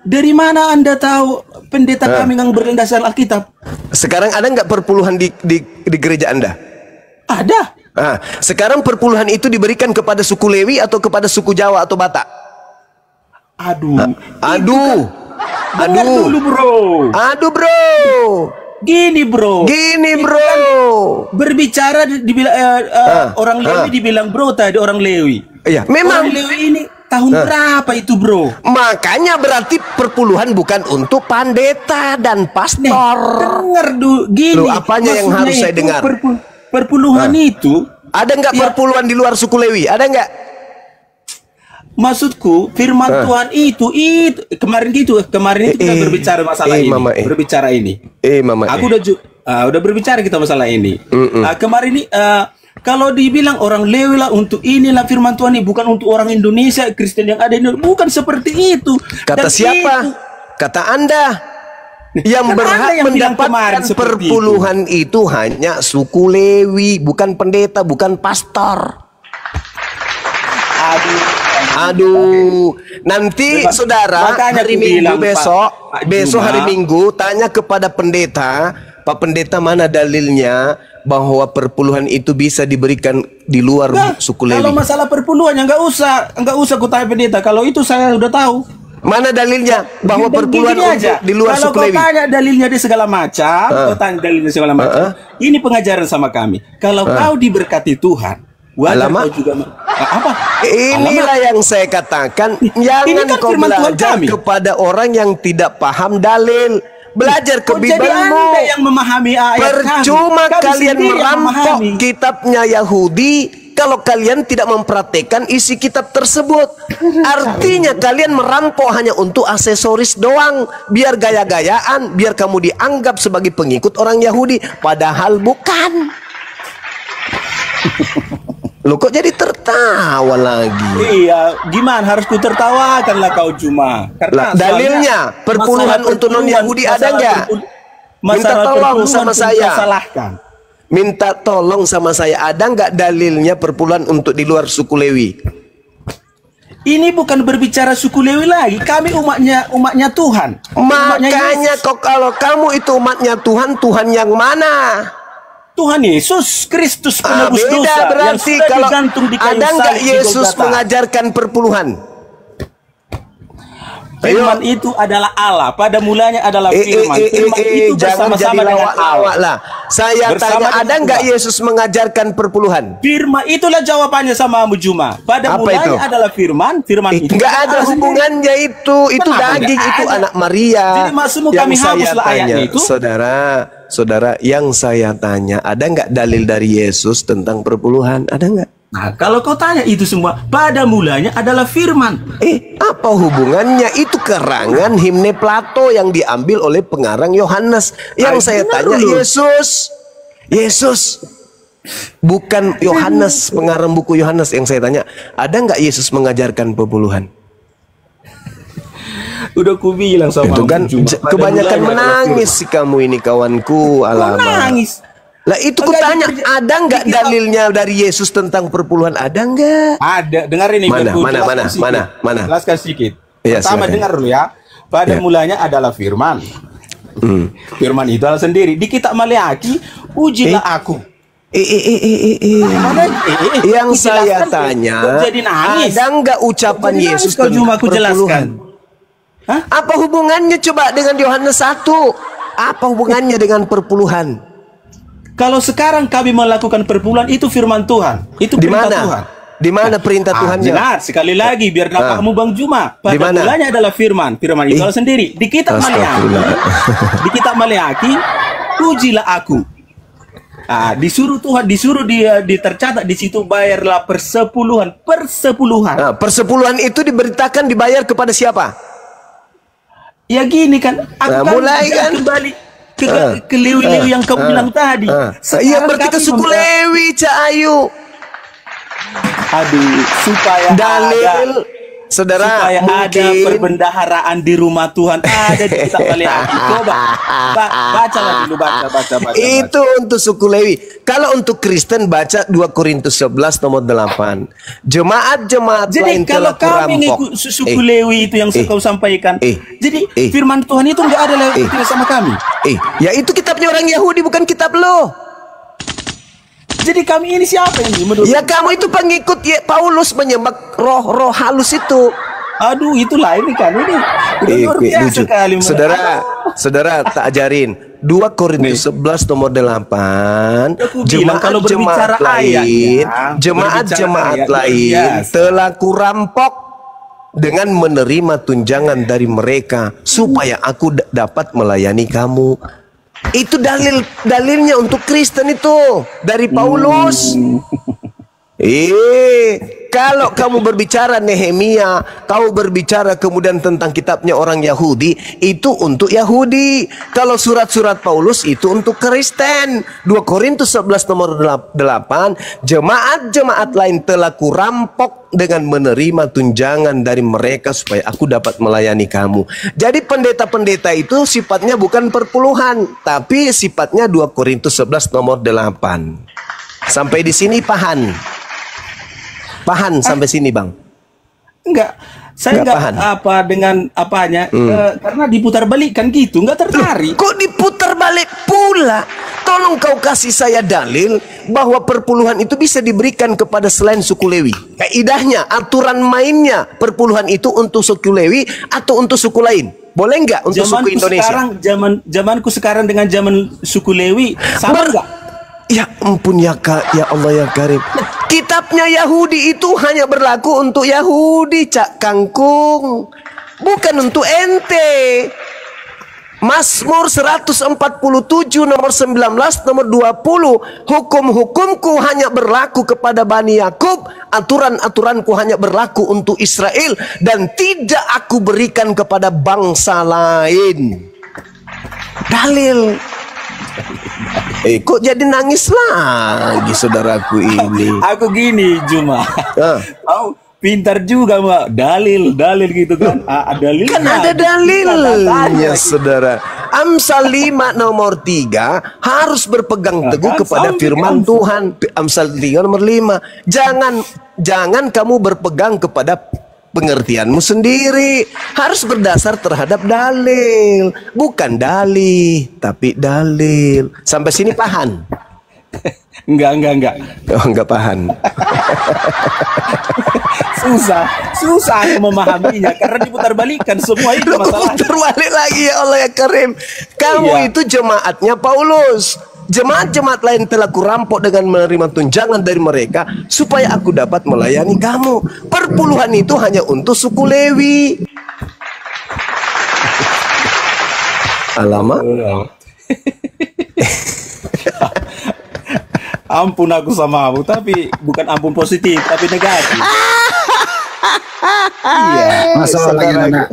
Dari mana Anda tahu pendeta kami yang berlandaskan Alkitab? Sekarang ada nggak perpuluhan di gereja Anda? Ada. Sekarang perpuluhan itu diberikan kepada suku Lewi atau kepada suku Jawa atau Batak? Aduh, dulu bro. Gini bro. Kan berbicara orang Lewi dibilang bro tadi, orang Lewi. Iya, memang. Orang Lewi ini tahun berapa itu bro? Makanya berarti perpuluhan bukan untuk pendeta dan pastor. Dengar dulu, gini. Loh, apanya yang harus saya dengar? Perpuluhan itu. Ada nggak perpuluhan di luar suku Lewi? Ada nggak? Maksudku firman Tuhan itu kemarin itu kita berbicara masalah ini. Berbicara ini. Aku udah berbicara kita masalah ini. Kemarin ini kalau dibilang orang Lewi lah untuk inilah firman Tuhan ini bukan untuk orang Indonesia Kristen yang ada ini, bukan seperti itu. Kata siapa? Kata Anda. Yang berhak mendapatkan perpuluhan itu hanya suku Lewi, bukan pendeta, bukan pastor. Aduh, nanti saudara hari Minggu besok hari Minggu tanya kepada pendeta, Pak Pendeta, mana dalilnya bahwa perpuluhan itu bisa diberikan di luar suku Lewi? Kalau masalah perpuluhannya nggak usah ku tanya pendeta. Kalau itu saya udah tahu. Mana dalilnya bahwa perpuluhan untuk di luar suku Lewi? Kalau kau tanya dalilnya di segala macam, kau tanya dalilnya segala macam. Ini pengajaran sama kami. Kalau kau diberkati Tuhan, wajar kau juga apa? Inilah yang saya katakan. Jangan kau belajar kepada orang yang tidak paham dalil. Belajar ke Bibelmu. Yang memahami ayat percuma kalian merampok kitabnya Yahudi kalau kalian tidak mempraktekkan isi kitab tersebut. Artinya kalian merampok hanya untuk aksesoris doang, biar gaya-gayaan, biar kamu dianggap sebagai pengikut orang Yahudi, padahal bukan. Lo kok jadi tertawa lagi? Iya, gimana harus ku tertawakan lah kau cuma. Karena dalilnya perpuluhan untuk non Yahudi ada nggak? Minta tolong sama saya. Minta tolong sama saya, ada nggak dalilnya perpuluhan untuk di luar suku Lewi? Ini bukan berbicara suku Lewi lagi. Kami umatnya Tuhan. Makanya kok kalau kamu itu umatnya Tuhan, Tuhan yang mana? Tuhan Yesus Kristus penebus dosa berarti yang kalau digantung di kayu ada nggak salib Yesus mengajarkan perpuluhan? Firman itu adalah Allah. Pada mulanya adalah firman. Firman itu bersama-sama dengan Allah lah. Saya tanya, ada nggak Yesus mengajarkan perpuluhan? Firman itulah jawabannya sama Amu Juma. Pada mulanya adalah firman. Firman itu nggak ada hubungannya itu. Itu daging, itu anak Maria. Jadi maksudmu kami hapuslah ayatnya itu. Saudara, yang saya tanya, ada nggak dalil dari Yesus tentang perpuluhan? Ada nggak? Nah, kalau kau tanya itu semua, pada mulanya adalah firman. Apa hubungannya? Itu karangan himne Plato yang diambil oleh pengarang Yohanes. Yang saya tanya Yesus. Bukan Yohanes, pengarang buku Yohanes. Yang saya tanya, ada nggak Yesus mengajarkan perpuluhan? Udah ku bilang sama itu kan kebanyakan menangis sih kamu ini kawanku. Alamak. Menangis. Lah itu kutanya, ada nggak dalilnya dari Yesus tentang perpuluhan? Ada nggak? Ada. Dengar ini. Mana? Jelaskan sedikit. Ya, pertama dengar dulu ya. Pada mulanya adalah firman. Firman itu adalah sendiri. Di kitab Maleakhi, ujilah aku. Yang saya tanya, ada nggak ucapan Yesus tentang perpuluhan? Apa hubungannya coba dengan Yohanes 1? Apa hubungannya dengan perpuluhan? Kalau sekarang kami melakukan perpuluhan, itu firman Tuhan. Itu perintah Tuhan. Di mana perintah Tuhannya? Benar, sekali lagi biar kamu Bang Juma. Pada mulanya adalah firman. Firman itu adalah sendiri. Di kitab Maleakhi. Di kitab Maleakhi, ujilah aku. Disuruh Tuhan, disuruh dia tercatat di situ, bayarlah persepuluhan. Persepuluhan itu diberitakan dibayar kepada siapa? Ya gini kan, aku mulai kan kembali ke Lewi yang kamu bilang tadi. Iya, berarti ke suku Lewi, Cak Ayu. Aduh, supaya dalil saudara, supaya ada perbendaharaan di rumah Tuhan, ada di kitab Maleakhi. Coba baca dulu, baca. Itu untuk suku Lewi. Kalau untuk Kristen baca 2 Korintus 11 nomor 8. Jemaat-jemaat lain telah kurampok. Jadi kalau kami ngikut suku Lewi itu yang kau sampaikan, jadi firman Tuhan itu enggak ada lagi sama kami. Ya itu kitabnya orang Yahudi, bukan kitab lo. Jadi kami ini siapa ini menurut? Ya kamu itu pengikut Paulus menyembah roh-roh halus itu. Aduh, itu lain kan ini. Luar biasa sekali. Saudara tak ajarin 2 Korintus 11 nomor 8. Jemaat-jemaat lain, jemaat-jemaat lain telah kurampok dengan menerima tunjangan dari mereka supaya aku dapat melayani kamu. Itu dalilnya untuk Kristen itu dari Paulus. Kalau kamu berbicara Nehemia, kau berbicara kemudian tentang kitabnya orang Yahudi, itu untuk Yahudi. Kalau surat-surat Paulus itu untuk Kristen. 2 Korintus 11 nomor 8, jemaat-jemaat lain telah kurampok dengan menerima tunjangan dari mereka supaya aku dapat melayani kamu. Jadi pendeta-pendeta itu sifatnya bukan perpuluhan, tapi sifatnya 2 Korintus 11 nomor 8. Sampai di sini paham sampai sini, Bang? Enggak. Saya enggak apa dengan apanya, karena diputar balik kan gitu, enggak tertarik. Kok diputar balik pula? Tolong kau kasih saya dalil bahwa perpuluhan itu bisa diberikan kepada selain suku Lewi. Kaidahnya, aturan mainnya, perpuluhan itu untuk suku Lewi atau untuk suku lain? Boleh enggak untuk suku Indonesia? Zamanku sekarang dengan zaman suku Lewi sama enggak? Ya ampun ya Kak, ya Allah ya Karim. Kitabnya Yahudi itu hanya berlaku untuk Yahudi, Cak Kangkung. Bukan untuk ente. Mazmur 147 nomor 19 nomor 20. Hukum-hukumku hanya berlaku kepada Bani Yakub, aturan-aturanku hanya berlaku untuk Israel, dan tidak aku berikan kepada bangsa lain. Dalil. Kok jadi nangis lagi saudaraku ini? Aku gini Juma. Oh, pintar juga Mbak. Dalil gitu kan. Dalil kan ada dalilnya saudara. Amsal 5 nomor 3 harus berpegang teguh kepada firman Tuhan. Amsal 3 nomor 5. Jangan kamu berpegang kepada pengertianmu sendiri, harus berdasar terhadap dalil, bukan dalih, tapi dalil. Sampai sini paham? Enggak. Oh, enggak paham. susah memahaminya karena diputar balikan semua itu masalahnya. Putar balik lagi ya Allah ya Karim. Kamu itu jemaatnya Paulus. Jemaat-jemaat lain telah kurampok dengan menerima tunjangan dari mereka supaya aku dapat melayani kamu. Perpuluhan itu hanya untuk suku Lewi. Alamak. Ampun aku sama kamu, tapi bukan ampun positif, tapi negatif. Iya, masalahnya anak.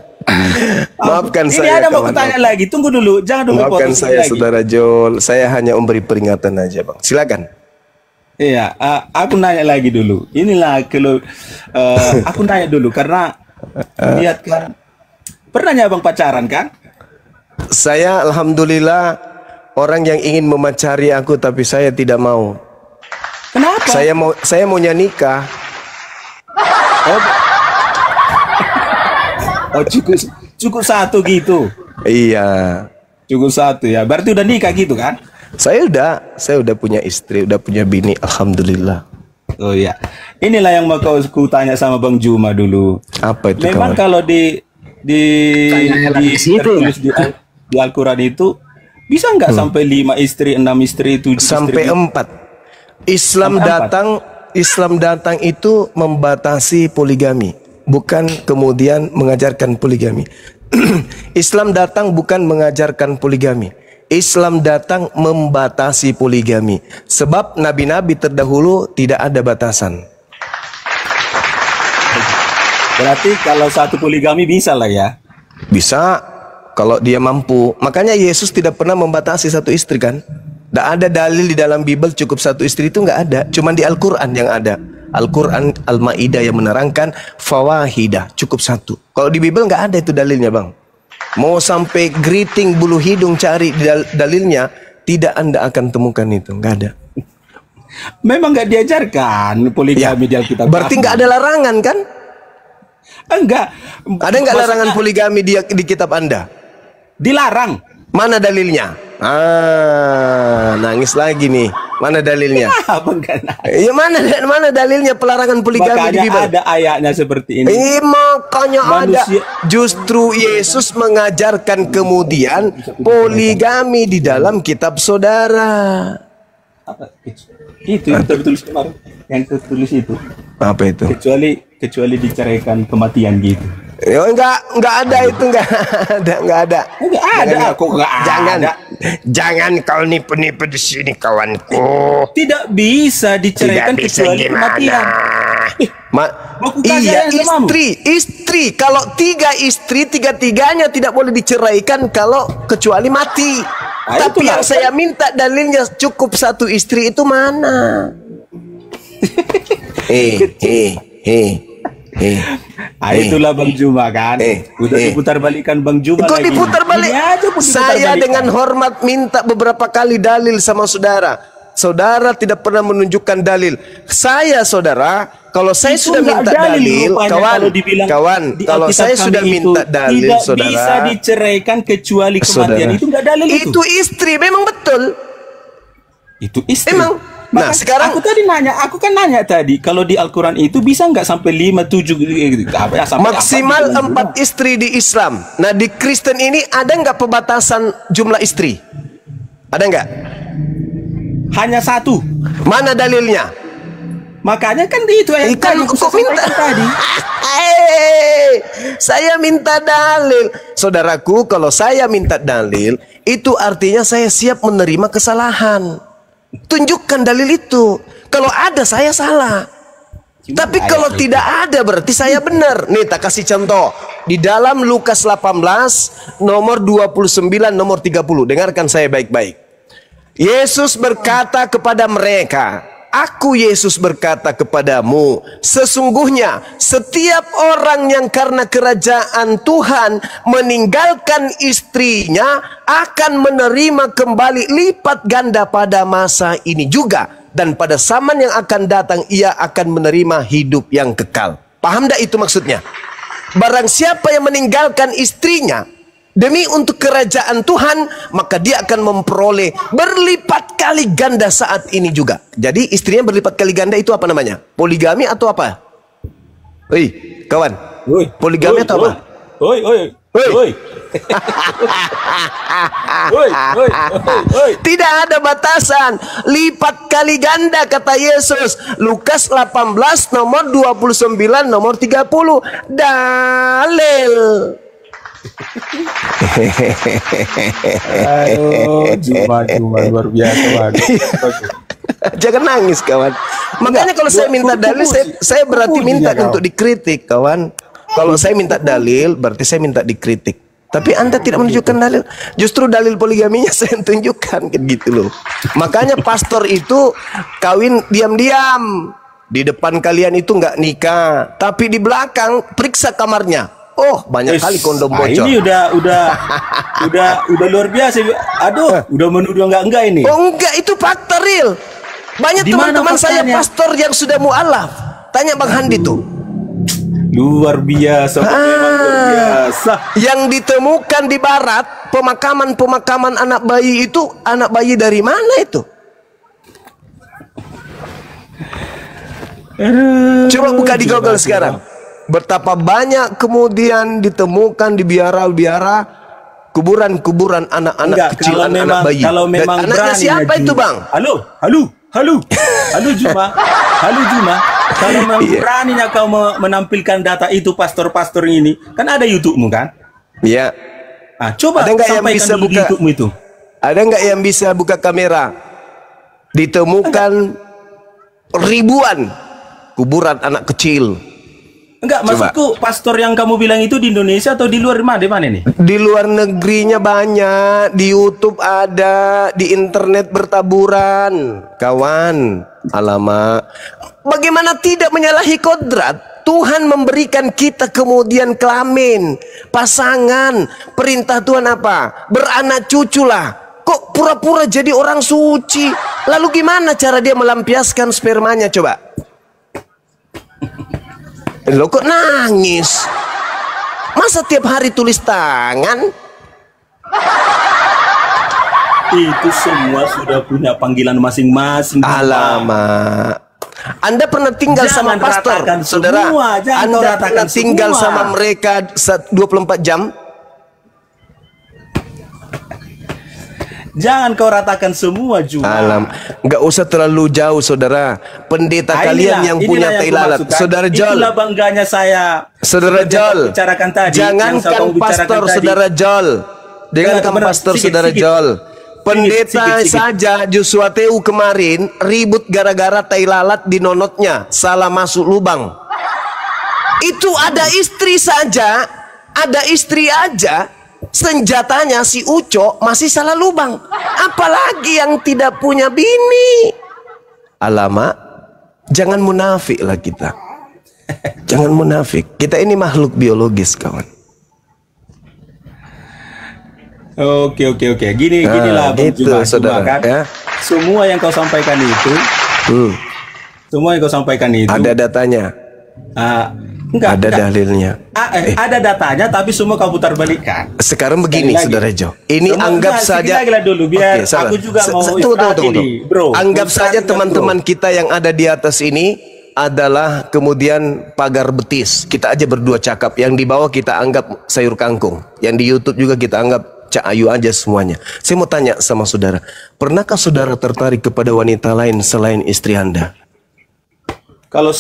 Maafkan ini saya. Ini ada mau tanya lagi. Tunggu dulu, jangan dulu. Maafkan saya lagi. Saudara Joel, saya hanya memberi peringatan aja, Bang. Silakan. Iya, aku nanya lagi dulu. Inilah kalau aku nanya dulu karena lihat kan Pernah nggak Bang pacaran kan? Saya alhamdulillah orang yang ingin memacari aku, tapi saya tidak mau. Kenapa? Saya maunya nikah. Oh, cukup satu gitu. Iya. Cukup satu ya. Berarti udah nikah gitu kan? Saya udah punya istri, udah punya bini, alhamdulillah. Oh ya. Inilah yang mau ku tanya sama Bang Juma dulu. Apa itu? Memang kawan? kalau tertulis di Al-Quran itu bisa nggak sampai 5 istri, 6 istri, 7 sampai istri? 4. Islam datang itu membatasi poligami, bukan kemudian mengajarkan poligami. Islam datang bukan mengajarkan poligami. Islam datang membatasi poligami. Sebab nabi-nabi terdahulu tidak ada batasan. Berarti kalau satu poligami bisa lah ya? Bisa, kalau dia mampu. Makanya Yesus tidak pernah membatasi satu istri kan? Tidak ada dalil di dalam Bible cukup satu istri, itu nggak ada. Cuman di Al-Quran yang ada. Al-Quran Al-Ma'idah yang menerangkan fawahidah, cukup satu. Kalau di Bible nggak ada itu dalilnya bang. Mau sampai geriting bulu hidung cari di dalilnya, tidak Anda akan temukan itu, nggak ada. Memang nggak diajarkan poligami di Alkitab. Berarti nggak ada larangan kan? Enggak. Ada nggak larangan poligami di kitab Anda? Dilarang. Mana dalilnya? Nangis lagi nih. Mana dalilnya? Ya mana dalilnya pelarangan poligami makanya di Bible? Ada ayatnya seperti ini. Makanya manusia... ada. Justru Yesus mengajarkan kemudian poligami di dalam kitab Saudara. Apa? Itu yang tertulis kemarin. Yang tertulis itu. Apa itu? Kecuali diceraikan kematian gitu. Ya, enggak ada itu, enggak ada. Enggak ada, kok enggak ada. Jangan kau nipu-nipu di sini kawanku. Tidak bisa diceraikan kecuali kematian. Iya, istri. Kalau 3 istri, 3-tiganya tidak boleh diceraikan kalau kecuali mati. Tapi yang saya minta dalilnya cukup 1 istri itu mana? Itulah Bang Juma kan. Udah diputar balikan Bang Juma kok lagi. Diputar balik? Saya dengan hormat minta beberapa kali dalil sama saudara. Saudara tidak pernah menunjukkan dalil. Saudara, kalau saya itu sudah minta dalil, kawan, kalau saya sudah minta dalil, tidak saudara, bisa diceraikan kecuali kematian. Itu enggak dalil itu. Itu istri, memang betul. Itu istri. Emang. Nah, sekarang aku kan nanya tadi, kalau di Al-Quran itu bisa nggak sampai 5, 7 gitu? Maksimal 4 istri di Islam. Nah, di Kristen ini ada nggak pembatasan jumlah istri? Ada nggak? Hanya 1. Mana dalilnya? Makanya kan itu yang kok minta tadi. Saya minta dalil. Saudaraku, kalau saya minta dalil, itu artinya saya siap menerima kesalahan. Tunjukkan dalil itu. Kalau ada saya salah. Tapi kalau tidak ada berarti saya benar. Nih, tak kasih contoh. Di dalam Lukas 18 nomor 29 nomor 30. Dengarkan saya baik-baik. Yesus berkata kepada mereka, Aku Yesus berkata kepadamu, sesungguhnya setiap orang yang karena kerajaan Tuhan meninggalkan istrinya akan menerima kembali lipat ganda pada masa ini juga. Dan pada zaman yang akan datang ia akan menerima hidup yang kekal. Paham tak itu maksudnya? Barang siapa yang meninggalkan istrinya demi untuk kerajaan Tuhan, maka dia akan memperoleh berlipat kali ganda saat ini juga. Jadi istrinya berlipat kali ganda itu apa namanya? Poligami atau apa? Hei, kawan. Poligami atau apa? Tidak ada batasan. Lipat kali ganda kata Yesus. Lukas 18 nomor 29 nomor 30. Dalil. Juma luar biasa banget. Jangan nangis kawan. Makanya kalau saya minta dalil, saya berarti minta untuk dikritik kawan. Kalau saya minta dalil berarti saya minta dikritik. Tapi Anda tidak menunjukkan dalil. Justru dalil poligaminya saya tunjukkan gitu loh. Makanya pastor itu kawin diam-diam. Di depan kalian itu nggak nikah, tapi di belakang periksa kamarnya. Oh, banyak kali kondom bocor. Ini udah luar biasa. Aduh, udah menuduh enggak ini. Oh, enggak, itu fakta real. Banyak teman-teman saya pastor yang sudah mualaf. Tanya Bang Handi tuh. Luar biasa, memang luar biasa. Yang ditemukan di barat, pemakaman anak bayi itu, anak bayi dari mana itu? Coba buka di Google sekarang. Betapa banyak kemudian ditemukan di biara-biara kuburan anak-anak kecil, anak bayi. Kalau memang anaknya siapa itu, Bang? Halo Juma. Kalau memang beraninya kau menampilkan data itu, pastor-pastor ini, kan ada YouTube-mu kan? Iya. Coba ada nggak yang bisa buka YouTube-mu itu? Ada nggak yang bisa buka kamera? Ditemukan ribuan kuburan anak kecil. Enggak, maksudku pastor yang kamu bilang itu di Indonesia atau di luar di mana nih? Di luar negerinya banyak, di YouTube ada, di internet bertaburan, kawan. Alamak, bagaimana tidak menyalahi kodrat? Tuhan memberikan kita kemudian kelamin, pasangan. Perintah Tuhan apa? Beranak cucu lah. Kok pura-pura jadi orang suci? Lalu gimana cara dia melampiaskan spermanya, coba? Lo kok nangis? Masa tiap hari tulis tangan? Itu semua sudah punya panggilan masing-masing. Alamak. Anda pernah tinggal sama pastor, saudara? Anda pernah tinggal sama mereka 24 jam? Jangan kau ratakan semua juga. Nggak usah terlalu jauh, saudara. Pendeta kalian yang punya tai lalat, saudara Jol. Itulah bangganya saya. Saudara Jol. Jangankan pastor, saudara Jol. Jangankan pastor, saudara Jol. Pendeta saja Joshua Teu kemarin ribut gara-gara tai lalat di nonotnya, salah masuk lubang. Itu ada istri saja, ada istri aja. Senjatanya si Uco masih salah lubang, apalagi yang tidak punya bini. Alamak, jangan munafik lah kita. Jangan munafik. Kita ini makhluk biologis, kawan. Oke. Ginilah gitu, saudara. Kan? Ya. Semua yang kau sampaikan itu, ada datanya. Ada dalilnya. Ada datanya, tapi semua kau putar balikkan. Sekarang begini, saudara Jo. Ini anggap saja dulu, biar aku juga mau tunggu. Bro, anggap saja teman-teman kita yang ada di atas ini adalah kemudian pagar betis. Kita aja berdua cakap. Yang di bawah kita anggap sayur kangkung. Yang di YouTube juga kita anggap Cak Ayu aja semuanya. Saya mau tanya sama saudara, pernahkah saudara tertarik kepada wanita lain selain istri Anda? Kalau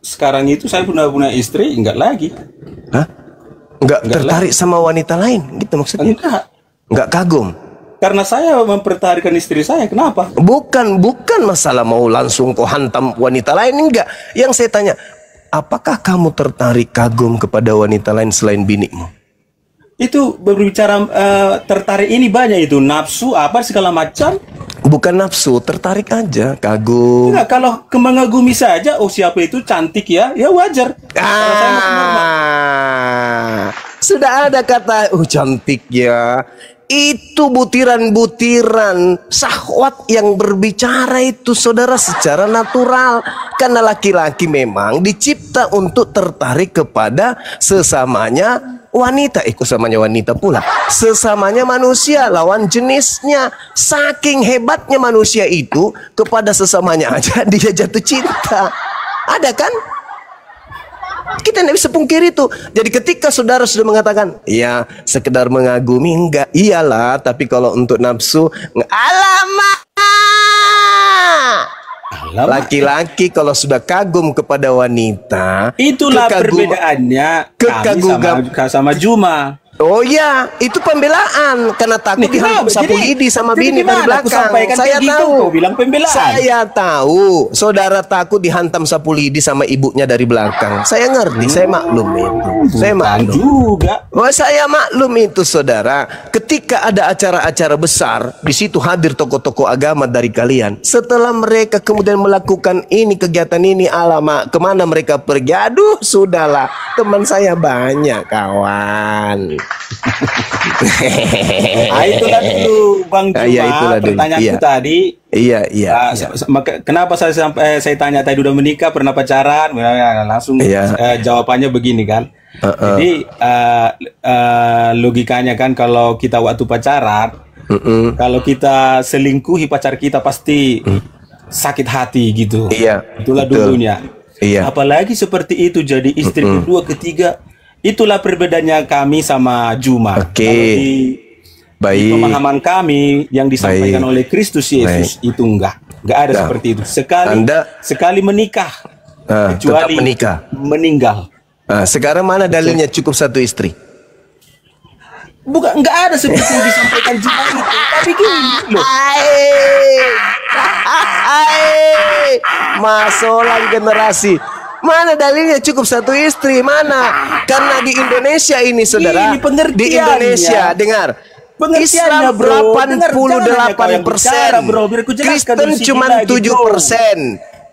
sekarang itu saya punya istri, enggak lagi. Hah? Enggak tertarik lagi sama wanita lain gitu maksudnya? Enggak kagum? Karena saya mempertahankan istri saya, kenapa? Bukan masalah mau langsung kau hantam wanita lain, enggak. Yang saya tanya, apakah kamu tertarik kagum kepada wanita lain selain binikmu? Itu berbicara tertarik ini banyak itu, nafsu apa segala macam. Bukan nafsu, tertarik aja, kagum. Enggak, kalau mengagumi saja, oh siapa itu cantik ya wajar. Sudah ada kata, oh cantik ya. Itu butiran-butiran syahwat yang berbicara itu, saudara, secara natural. Karena laki-laki memang dicipta untuk tertarik kepada sesamanya wanita. Sesamanya wanita pula, sesamanya manusia, lawan jenisnya. Saking hebatnya manusia itu, kepada sesamanya aja dia jatuh cinta. Ada kan? Kita tidak bisa pungkiri itu. Jadi ketika saudara sudah mengatakan, ya sekedar mengagumi, enggak, iyalah. Tapi kalau untuk nafsu, alamak. Laki-laki kalau sudah kagum kepada wanita, itulah perbedaannya kami sama Juma. Oh iya, itu pembelaan karena takut dihantam sapu lidi sama bini dari belakang. Saya tahu. Bilang pembelaan. Saya tahu, saudara takut dihantam sapu lidi sama ibunya dari belakang. Saya ngerti, saya maklum itu. Saya maklum juga. Oh, saya maklum itu, saudara. Ketika ada acara-acara besar, di situ hadir tokoh-tokoh agama dari kalian. Setelah mereka kemudian melakukan ini, kegiatan ini, alamak, kemana mereka pergi? Aduh, sudahlah, teman saya banyak, kawan. Itulah dulu Bang Juma, pertanyaanku tadi. Iya. Kenapa saya tanya tadi udah menikah, pernah pacaran? Langsung jawabannya begini kan. Jadi logikanya kan kalau kita waktu pacaran, kalau kita selingkuhi pacar kita pasti sakit hati gitu. Iya. Itulah dulunya. Iya. Apalagi seperti itu jadi istri kedua, ketiga. Itulah perbedaannya kami sama Juma. Di pemahaman kami yang disampaikan oleh Kristus Yesus itu enggak ada seperti itu. Sekali menikah, kecuali meninggal. Sekarang mana dalilnya cukup satu istri? Bukan, enggak ada seperti yang disampaikan Juma itu. Tapi gini loh. Masolang generasi. Mana dalilnya cukup satu istri? Mana? Karena di Indonesia ini, saudara, di Indonesia, dengar, Islam 88%, Kristen cuma 7%.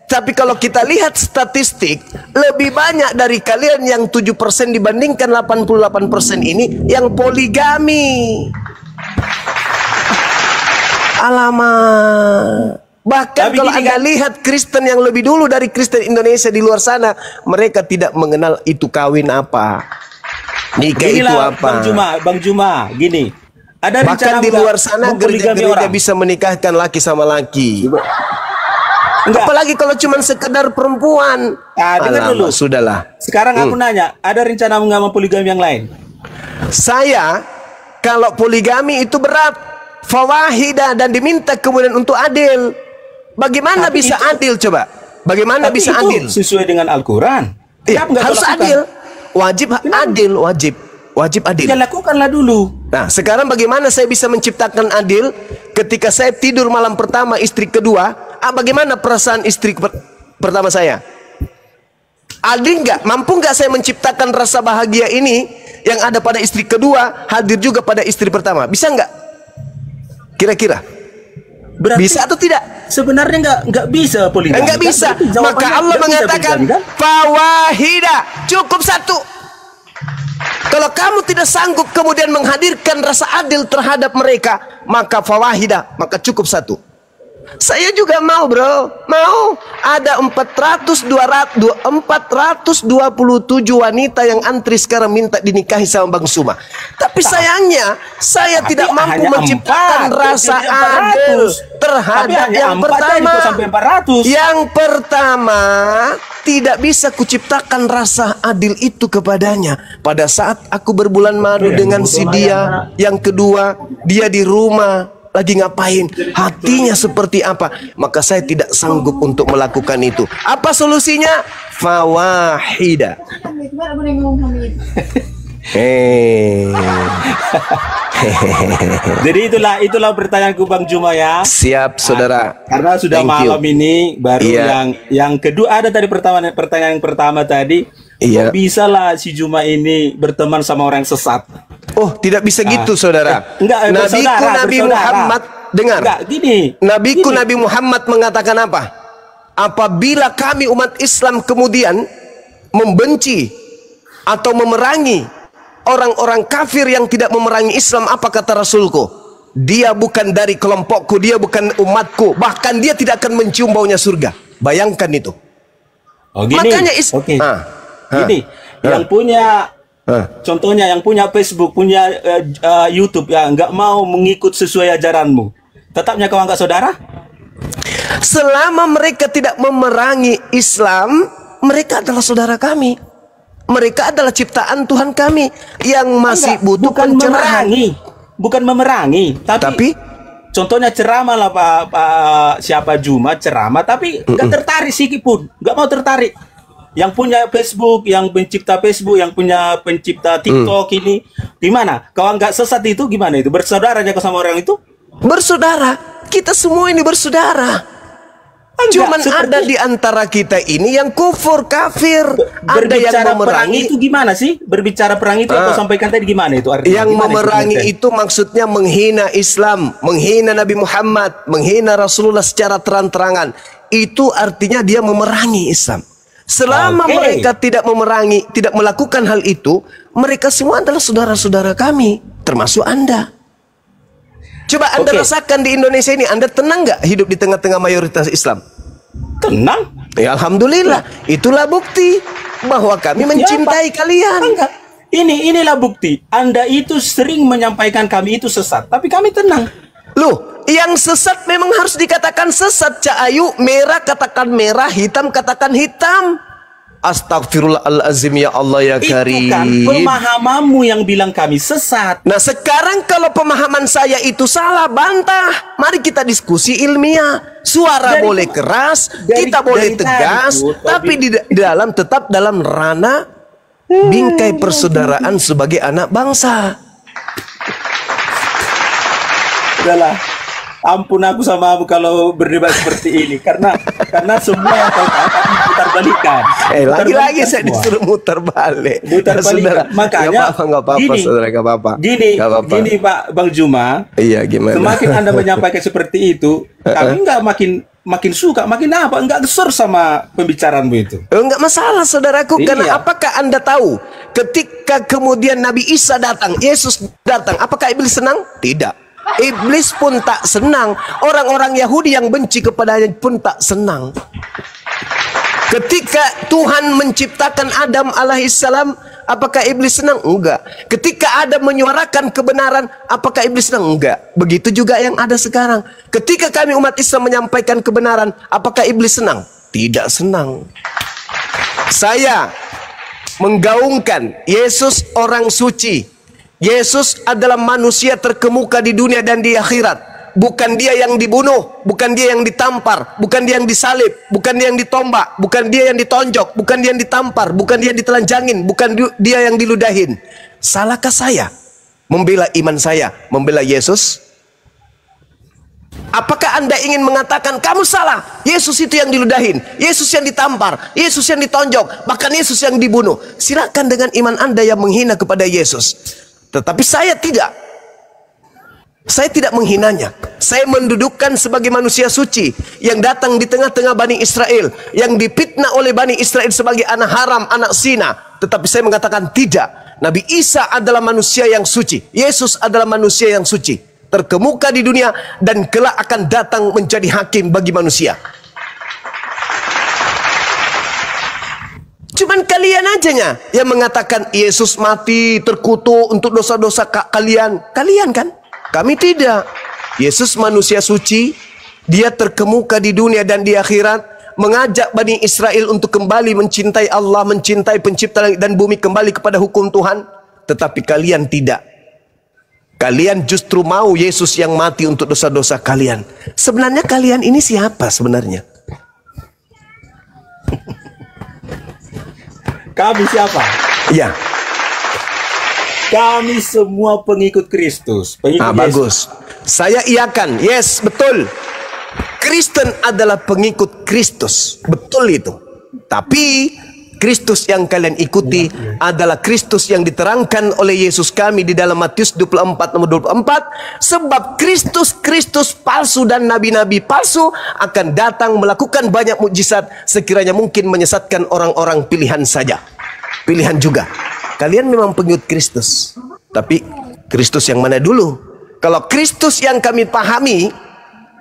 Tapi kalau kita lihat statistik, lebih banyak dari kalian yang 7% dibandingkan 88% ini yang poligami. Alamak. Bahkan kalau Anda lihat Kristen yang lebih dulu dari Kristen Indonesia di luar sana, mereka tidak mengenal itu kawin apa, nikah itu apa. Bang Juma, gini. Ada bahkan di luar sana gereja-gereja bisa menikahkan laki sama laki. Apalagi kalau cuma sekedar perempuan. Dengar dulu. Sudahlah. Sekarang aku nanya, ada rencana mengambil poligami yang lain? Saya, kalau poligami itu berat, fawahidah, dan diminta kemudian untuk adil. Bagaimana bisa adil coba? Bagaimana bisa adil? Sesuai dengan Al-Quran. Harus adil. Wajib adil, wajib adil. Ya lakukanlah dulu. Nah, sekarang bagaimana saya bisa menciptakan adil ketika saya tidur malam pertama istri kedua? Bagaimana perasaan istri pertama saya? Adil nggak? Mampu nggak saya menciptakan rasa bahagia ini yang ada pada istri kedua hadir juga pada istri pertama? Bisa nggak? Kira-kira? Bisa atau tidak? Sebenarnya nggak bisa poligami. Nggak bisa. Maka Allah mengatakan fawahidah, cukup satu. Kalau kamu tidak sanggup kemudian menghadirkan rasa adil terhadap mereka, maka fawahidah, maka cukup satu. Saya juga mau, bro. Mau. Ada 427 wanita yang antri sekarang minta dinikahi sama Bang Suma. Tapi sayangnya saya tidak mampu menciptakan rasa adil terhadap yang pertama. Yang pertama, tidak bisa kuciptakan rasa adil itu kepadanya pada saat aku berbulan madu dengan si dia. Yang kedua, dia di rumah lagi ngapain, hatinya seperti apa, maka saya tidak sanggup untuk melakukan itu. Apa solusinya? Fawahidah. Jadi itulah pertanyaanku Bang Juma ya. Siap, saudara. Karena sudah malam ini baru yang kedua ada tadi pertanyaan yang pertama tadi. Kok bisa lah si Juma ini berteman sama orang sesat? Oh, tidak bisa gitu, saudara. Nabiku Nabi Muhammad, dengar. Nabiku Nabi Muhammad mengatakan apa? Apabila kami umat Islam kemudian membenci atau memerangi orang-orang kafir yang tidak memerangi Islam, apa kata Rasulku? Dia bukan dari kelompokku, dia bukan umatku, bahkan dia tidak akan mencium baunya surga. Bayangkan itu. Oh, gini. Makanya yang punya contohnya yang punya Facebook, punya YouTube ya nggak mau mengikut sesuai ajaranmu, tetapnya kau anggap saudara? Selama mereka tidak memerangi Islam, mereka adalah saudara kami. Mereka adalah ciptaan Tuhan kami yang masih butuh pencerahan. Bukan memerangi, tapi contohnya ceramah lah Pak siapa Juma ceramah, tapi nggak tertarik sedikit pun, nggak mau tertarik. yang punya Facebook, yang pencipta Facebook, yang punya pencipta TikTok ini, gimana? Kalau nggak sesat itu gimana itu? Bersaudara aja sama orang itu? Bersaudara, kita semua ini bersaudara. Cuman ada di antara kita ini yang kufur, kafir. Ada yang memerangi. Perang itu gimana sih? Berbicara perang itu yang kau sampaikan tadi gimana itu artinya? Yang memerangi itu maksudnya menghina Islam, menghina Nabi Muhammad, menghina Rasulullah secara terang-terangan. Itu artinya dia memerangi Islam. Selama mereka tidak memerangi, tidak melakukan hal itu, mereka semua adalah saudara-saudara kami, termasuk Anda. Coba Anda rasakan di Indonesia ini, Anda tenang nggak hidup di tengah-tengah mayoritas Islam? Tenang. Ya Alhamdulillah. Itulah bukti bahwa kami mencintai kalian. Enggak. Inilah bukti. Anda itu sering menyampaikan kami itu sesat, tapi kami tenang. Loh, yang sesat memang harus dikatakan sesat. Cak Ayu, merah katakan merah, hitam katakan hitam. Astagfirullahaladzim ya Allah ya Karim. Itu kan pemahamanmu yang bilang kami sesat. Nah sekarang kalau pemahaman saya itu salah, bantah. Mari kita diskusi ilmiah. Suara boleh keras, kita boleh tegas, tapi di dalam tetap dalam ranah bingkai persaudaraan sebagai anak bangsa. Udahlah. Ampun aku sama kamu kalau berdebat seperti ini karena semua yang kau katakan putar balikan. Lagi-lagi saya disuruh muter balik. Muter balik. Makanya gini Pak Bang Juma. Iya gimana? Semakin Anda menyampaikan seperti itu, kami nggak makin suka, makin apa? Enggak kesur sama pembicaraanmu itu. Enggak masalah saudaraku, karena apakah Anda tahu ketika kemudian Nabi Isa datang, Yesus datang, apakah iblis senang? Tidak. Iblis pun tak senang. Orang-orang Yahudi yang benci kepadanya pun tak senang. Ketika Tuhan menciptakan Adam alaihissalam, apakah iblis senang? Enggak. Ketika Adam menyuarakan kebenaran, apakah iblis senang? Enggak. Begitu juga yang ada sekarang. Ketika kami umat Islam menyampaikan kebenaran, apakah iblis senang? Tidak senang. Saya menggaungkan Yesus orang suci. Yesus adalah manusia terkemuka di dunia dan di akhirat. Bukan dia yang dibunuh, bukan dia yang ditampar, bukan dia yang disalib, bukan dia yang ditombak, bukan dia yang ditonjok, bukan dia yang ditampar, bukan dia yang ditelanjangin, bukan dia yang diludahin. Salahkah saya membela iman saya, membela Yesus? Apakah Anda ingin mengatakan kamu salah? Yesus itu yang diludahin, Yesus yang ditampar, Yesus yang ditonjok, bahkan Yesus yang dibunuh. Silakan dengan iman Anda yang menghina kepada Yesus. Tetapi saya tidak. Saya tidak menghinanya. Saya mendudukkan sebagai manusia suci yang datang di tengah-tengah Bani Israel, yang dipitnah oleh Bani Israel sebagai anak haram, anak zina. Tetapi saya mengatakan tidak. Nabi Isa adalah manusia yang suci. Yesus adalah manusia yang suci, terkemuka di dunia dan kelak akan datang menjadi hakim bagi manusia. Cuman kalian aja yang mengatakan Yesus mati terkutuk untuk dosa-dosa kalian. Kalian kan? Kami tidak. Yesus manusia suci. Dia terkemuka di dunia dan di akhirat. Mengajak Bani Israel untuk kembali mencintai Allah, mencintai pencipta langit dan bumi, kembali kepada hukum Tuhan. Tetapi kalian tidak. Kalian justru mau Yesus yang mati untuk dosa-dosa kalian. Sebenarnya kalian ini siapa sebenarnya? Kami siapa? Iya. Kami semua pengikut Kristus. Bagus. Saya iakan. Yes, betul. Kristen adalah pengikut Kristus. Betul itu. Tapi Kristus yang kalian ikuti adalah Kristus yang diterangkan oleh Yesus kami di dalam Matius 24 nomor 24. Sebab Kristus palsu dan nabi-nabi palsu akan datang melakukan banyak mukjizat sekiranya mungkin menyesatkan orang-orang pilihan saja. Pilihan juga. Kalian memang pengikut Kristus. Tapi Kristus yang mana dulu? Kalau Kristus yang kami pahami,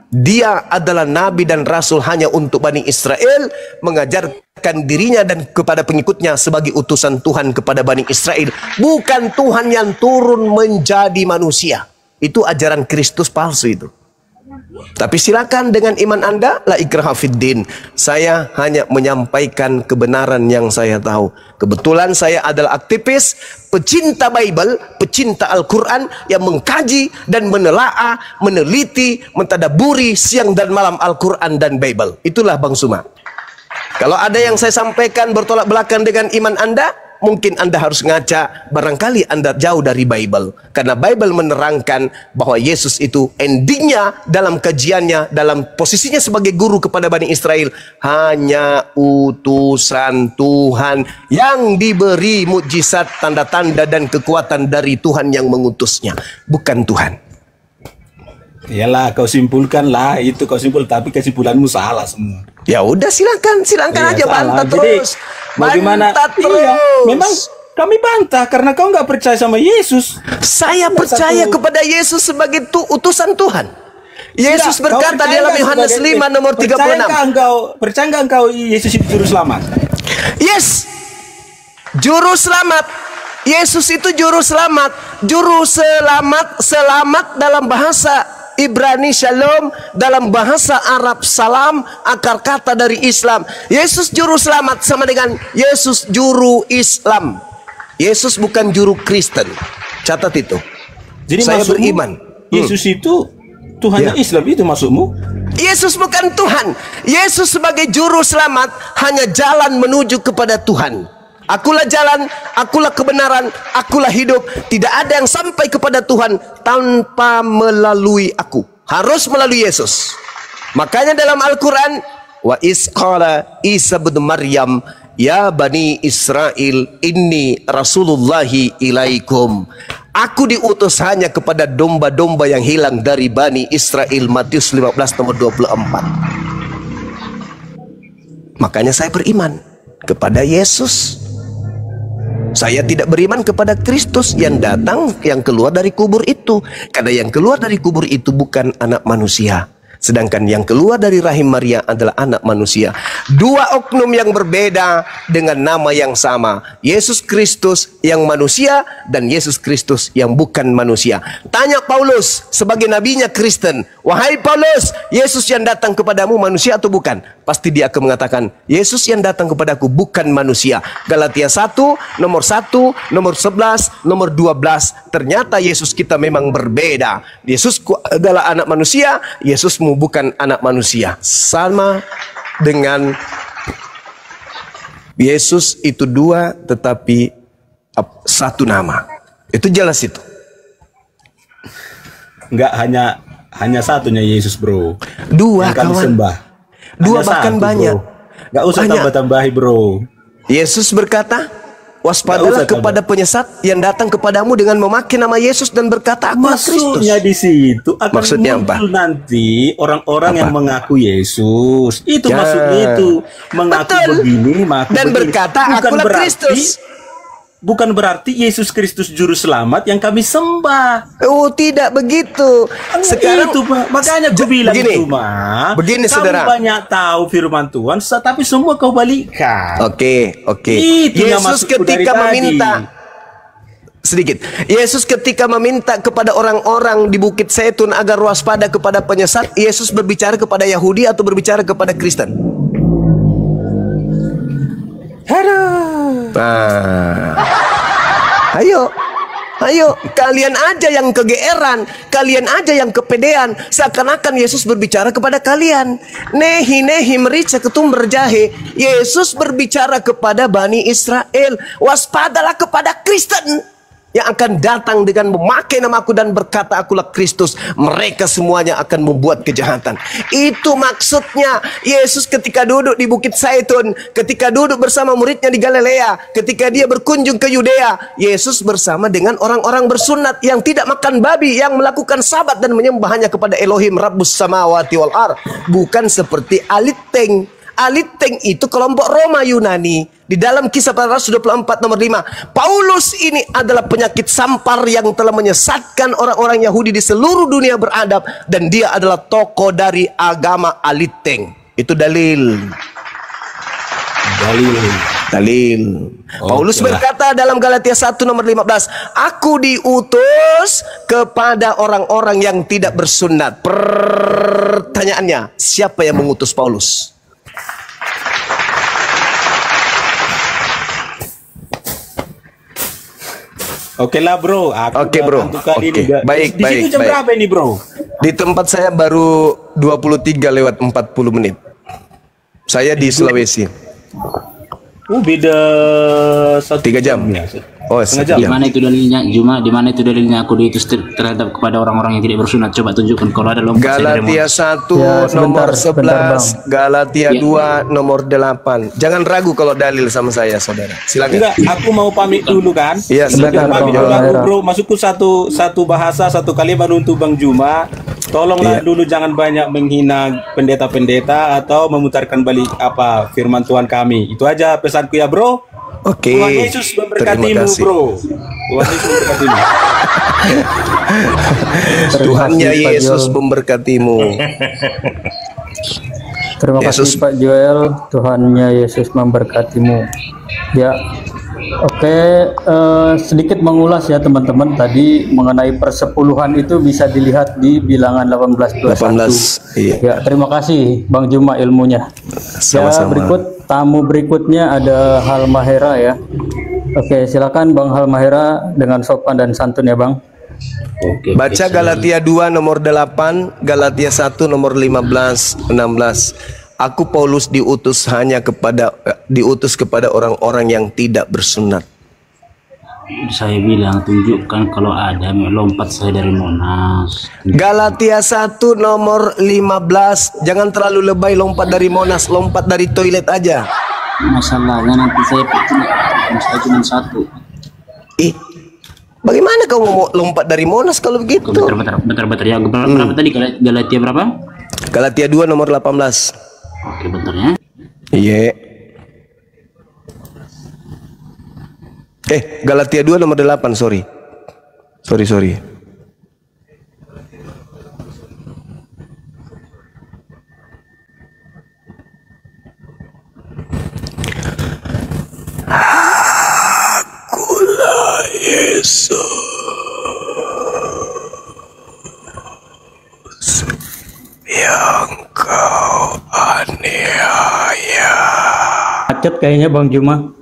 dia adalah nabi dan rasul hanya untuk Bani Israel, mengajarkan dirinya dan kepada pengikutnya sebagai utusan Tuhan kepada Bani Israel. Bukan Tuhan yang turun menjadi manusia. Itu ajaran Kristus palsu itu. Tapi silakan dengan iman Anda, la ikraha fiddin. Saya hanya menyampaikan kebenaran yang saya tahu. Kebetulan saya adalah aktivis, pecinta Bible, pecinta Al-Quran yang mengkaji dan menelaah, meneliti, mentadaburi siang dan malam Al-Quran dan Bible. Itulah Bang Suma. Kalau ada yang saya sampaikan bertolak belakang dengan iman Anda, mungkin Anda harus ngaca, barangkali Anda jauh dari Bible. Karena Bible menerangkan bahwa Yesus itu endingnya dalam kajiannya, dalam posisinya sebagai guru kepada Bani Israel, hanya utusan Tuhan yang diberi mukjizat, tanda-tanda dan kekuatan dari Tuhan yang mengutusnya, bukan Tuhan. Iyalah, kau simpulkan lah, itu kau simpul, tapi kesimpulanmu salah semua. Ya udah, silakan aja, bantah terus. Bagaimana? Iya, memang kami bantah karena kau nggak percaya sama Yesus. Saya percaya kepada Yesus sebagai utusan Tuhan. Yesus berkata di dalam Yohanes 5 nomor 36. Percaya nggak engkau Yesus itu juru selamat? Yes, juru selamat. Yesus itu juru selamat. Juru selamat dalam bahasa Ibrani Shalom, dalam bahasa Arab Salam, akar kata dari Islam. Yesus juru selamat sama dengan Yesus juru Islam. Yesus bukan juru Kristen. Catat itu. Jadi saya beriman Yesus itu Tuhannya Islam, itu maksudmu? Yesus bukan Tuhan. Yesus sebagai juru selamat hanya jalan menuju kepada Tuhan. Akulah jalan, akulah kebenaran, akulah hidup. Tidak ada yang sampai kepada Tuhan tanpa melalui aku. Harus melalui Yesus. Makanya dalam Al-Quran, wa isqala Isa bin Maryam, ya Bani Israel, inni Rasulullahi ilaikum. Aku diutus hanya kepada domba-domba yang hilang dari Bani Israel. Matius 15 nomor 24. Makanya saya beriman kepada Yesus. Saya tidak beriman kepada Kristus yang datang, yang keluar dari kubur itu. Karena yang keluar dari kubur itu bukan anak manusia. Sedangkan yang keluar dari rahim Maria adalah anak manusia. Dua oknum yang berbeda dengan nama yang sama. Yesus Kristus yang manusia dan Yesus Kristus yang bukan manusia. Tanya Paulus sebagai nabinya Kristen, wahai Paulus, Yesus yang datang kepadamu manusia atau bukan? Pasti dia akan mengatakan, Yesus yang datang kepadaku bukan manusia. Galatia 1, nomor 1, nomor 11, nomor 12. Ternyata Yesus kita memang berbeda. Yesus adalah anak manusia, Yesusmu bukan anak manusia. Sama dengan Yesus itu dua tetapi satu nama. Itu jelas itu. Enggak hanya satunya Yesus, bro. Dua yang kami kawan. Sembah. Dua hanya bahkan satu, banyak. Enggak usah tambah-tambahi, bro. Yesus berkata, waspadalah kepada penyesat yang datang kepadamu dengan memakai nama Yesus dan berkata, aku Kristus. Maksudnya di situ akan maksudnya muncul nanti orang-orang yang mengaku Yesus. Itu maksudnya itu. Mengaku begini, mengaku dan begini. Berkata, akulah Kristus. Bukan berarti Yesus Kristus juru selamat yang kami sembah. Oh, tidak begitu. Sekarang itu, makanya gue bilang cuma begini, kamu saudara, banyak tahu firman Tuhan, tapi semua kau balikan. Oke. Yesus ketika meminta sedikit. Yesus ketika meminta kepada orang-orang di Bukit Zaitun agar waspada kepada penyesat, Yesus berbicara kepada Yahudi atau berbicara kepada Kristen? Ayo, kalian aja yang kegeeran, kalian aja yang kepedean, seakan-akan Yesus berbicara kepada kalian. Nehi merica ketumber jahe. Yesus berbicara kepada Bani Israel. Waspadalah kepada Kristen yang akan datang dengan memakai namaku dan berkata akulah Kristus. Mereka semuanya akan membuat kejahatan. Itu maksudnya. Yesus ketika duduk di Bukit Zaitun, ketika duduk bersama muridnya di Galilea, ketika dia berkunjung ke Yudea, Yesus bersama dengan orang-orang bersunat yang tidak makan babi, yang melakukan sabat dan menyembahnya kepada Elohim Rabbus Samawati wal Ar. Bukan seperti Aliteng. Aliteng itu kelompok Roma Yunani. Di dalam Kisah Para Rasul 24 nomor 5, Paulus ini adalah penyakit sampar yang telah menyesatkan orang-orang Yahudi di seluruh dunia beradab, dan dia adalah tokoh dari agama Aliteng. Itu dalil. Paulus berkata dalam Galatia 1 nomor 15, aku diutus kepada orang-orang yang tidak bersunat. Pertanyaannya, siapa yang mengutus Paulus? Oke lah bro. Oke bro. Baik. Di situ jam berapa ini bro? Di tempat saya baru 23 lewat 40 menit. Saya di Sulawesi. Beda 3 jam. Ya. Oh, setengah jam. Di mana itu dalilnya? Cuma di mana itu dalilnya aku diutus terhadap kepada orang-orang yang tidak bersunat? Coba tunjukkan kalau ada lompat. Galatia 1 nomor 11, Galatia 2 nomor 8. Jangan ragu kalau dalil sama saya, saudara. Silakan. Enggak, aku mau pamit dulu kan. Iya, silakan. Pamit dulu, bro. Masukku satu bahasa, satu kalimat untuk Bang Juma. Tolonglah dulu jangan banyak menghina pendeta-pendeta atau memutarkan balik apa firman Tuhan kami. Itu aja pesanku ya, bro. Oke. Tuhan Yesus memberkatimu, bro. Tuhan Yesus memberkatimu. Tuhannya Yesus memberkatimu. Terima kasih Pak Joel. Tuhannya Yesus memberkatimu. Ya. Oke, sedikit mengulas ya teman-teman, tadi mengenai persepuluhan itu bisa dilihat di bilangan 18:21. Iya. Ya, terima kasih Bang Juma ilmunya. Sama-sama. Ya, tamu berikutnya ada Halmahera ya. Oke, silakan Bang Halmahera dengan sopan dan santun ya Bang. Oke, Baca Galatia 2 nomor 8, Galatia 1 nomor 15, 16. Aku Paulus diutus kepada orang-orang yang tidak bersunat. Saya bilang tunjukkan kalau ada lompat saya dari Monas. Galatia 1 nomor 15. Jangan terlalu lebay lompat dari Monas, lompat dari toilet aja. Masalahnya nanti saya cuma satu. Bagaimana kau mau lompat dari Monas kalau begitu? Bentar ya. Berapa tadi Galatia berapa? Galatia 2 nomor 18. Oke, bentar ya. Iya. Galatia 2 nomor 8, sorry. Akulah Yesus yang kau aniaya. Macet kayaknya Bang Juma.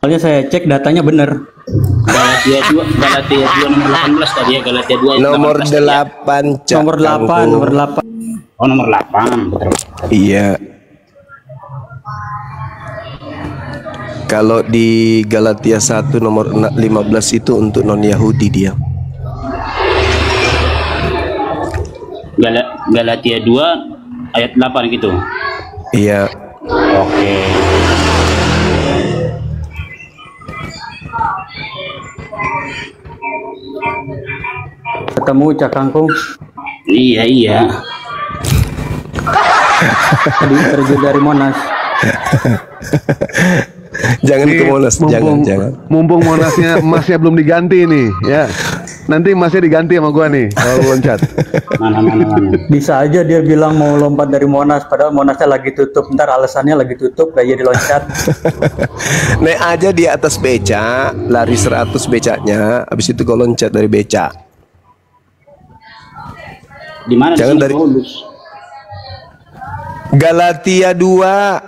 Soalnya saya cek datanya benar. Galatia 2 nomor 18 tadi ya, Galatia 2 nomor 8, nomor 8. Oh, nomor 8, betul. Iya. Kalau di Galatia 1 nomor 15 itu untuk non-Yahudi dia. Galatia 2 ayat 8 gitu. Iya. Oke. Ketemu Cak Kangkung. Iya. Tadi terjun dari Monas. Jangan ke Monas, jangan. Mumpung Monasnya emasnya belum diganti nih, ya. Nanti emasnya diganti sama gua nih kalau loncat. Mana. Bisa aja dia bilang mau lompat dari Monas, padahal Monasnya lagi tutup. Ntar alasannya lagi tutup, gak jadi loncat. Naik aja di atas beca, lari 100 becanya, habis itu kau loncat dari beca. Di mana? Jangan dari Paulus. Galatia 2.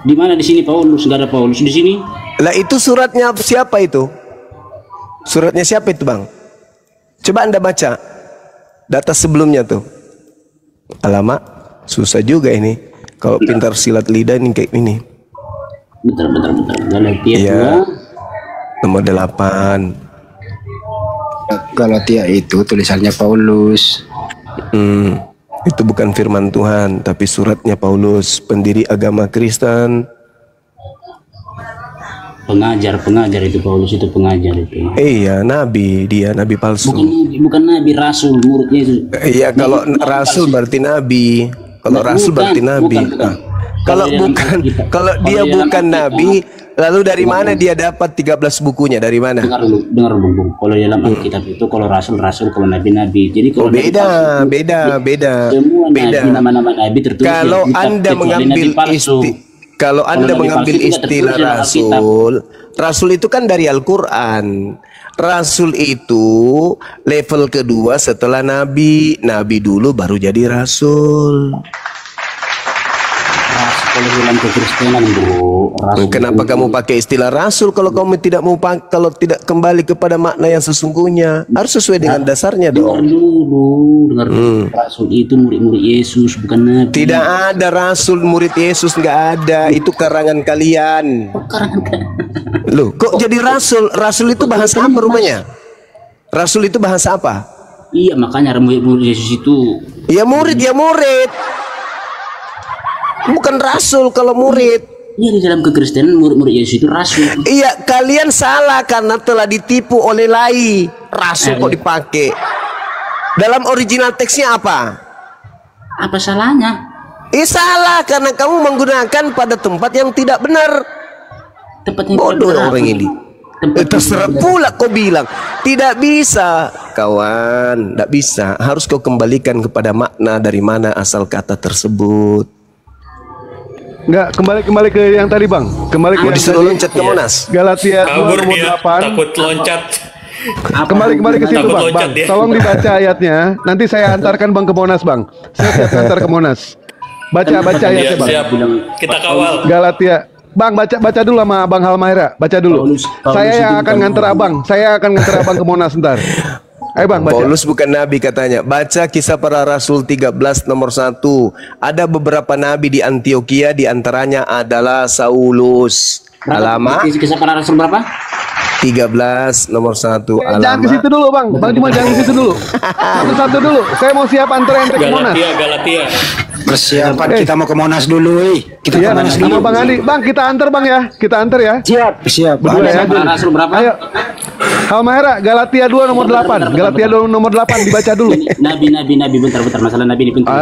Di mana di sini Paulus? Enggak ada Paulus di sini. Lah itu suratnya siapa itu? Suratnya siapa itu, Bang? Coba Anda baca data sebelumnya tuh. Alamak, susah juga ini. Kalau pintar silat lidah ini kayak ini. Bentar. Galatia ya, 2 nomor 8. Galatia itu tulisannya Paulus. Itu bukan firman Tuhan, tapi suratnya Paulus, pendiri agama Kristen. Pengajar itu Paulus, itu pengajar itu. Iya, nabi, dia nabi palsu. Bukan nabi, rasul, muridnya itu. Iya, kalau rasul berarti nabi. Kalau rasul berarti nabi. Kalau dia bukan nabi, lalu dari mana dia dapat 13 bukunya? Dari mana? Dengar Bung. Kalau dalam Alkitab itu kalau rasul, kalau nabi. Jadi kalau beda. Semua nabi, nama-nama nabi tertulis. Kalau Anda mengambil istilah rasul itu kan dari Al-Quran. Rasul itu level kedua setelah nabi. Nabi dulu baru jadi rasul. kalau dalam kekristenan, bro. Kenapa kamu pakai istilah rasul kalau kamu tidak mau kalau tidak kembali kepada makna yang sesungguhnya? Harus sesuai dengan dasarnya dong. Dengar dulu. Rasul itu murid-murid Yesus, bukan nabi. Tidak ada rasul murid Yesus, nggak ada. Itu karangan kalian. Loh, kok jadi rasul? Rasul itu bahasa apa rumahnya? Rasul itu bahasa apa? Iya, makanya murid Yesus itu. Ya murid. Bukan rasul kalau murid. Iya, di dalam kekristenan murid-murid Yesus itu rasul. Iya, kalian salah karena telah ditipu oleh lai. Rasul kok dipakai. Dalam original teksnya apa? Apa salahnya? Salah karena kamu menggunakan pada tempat yang tidak benar. Bodoh orang ini. Terserah pula kau bilang. Tidak bisa, kawan. Tidak bisa. Harus kau kembalikan kepada makna dari mana asal kata tersebut. Enggak, kembali ke yang tadi, Bang. Kembali ke disuruh loncat ke Monas. Galatia 2:8. Takut loncat. Kembali ke situ, Bang. Tolong dibaca ayatnya. Nanti saya antarkan Bang ke Monas, Bang. Saya siap antar ke Monas. Baca ayatnya, Bang. Siap. Kita kawal. Galatia. Bang, baca dulu sama Bang Halmaira. Baca dulu. Saya yang akan nganter Abang. Saya akan nganter Abang ke Monas ntar. Ayo Bang, baca. Paulus bukan nabi katanya. Baca Kisah Para Rasul 13 nomor 1. Ada beberapa nabi di Antioquia, di antaranya adalah Saulus. Alamat Kisah Para Rasul berapa? 13 nomor 1. Alamat. Jangan ke situ dulu, Bang. Bang cuma jangan ke situ dulu. Satu-satu dulu. Saya mau siap antar ente ke Monas. Galatia. Persiapan kita mau ke Monas dulu, Kita ke Monas dulu. Bang Andi, Bang kita antar Bang ya. Kita antar ya. Siap. Berdua ya. Para Rasul berapa? Ayo. Halmaira, Galatia 2 nomor 8. Galatia 2 nomor 8 dibaca dulu. Nabi bentar masalah nabi ini penting.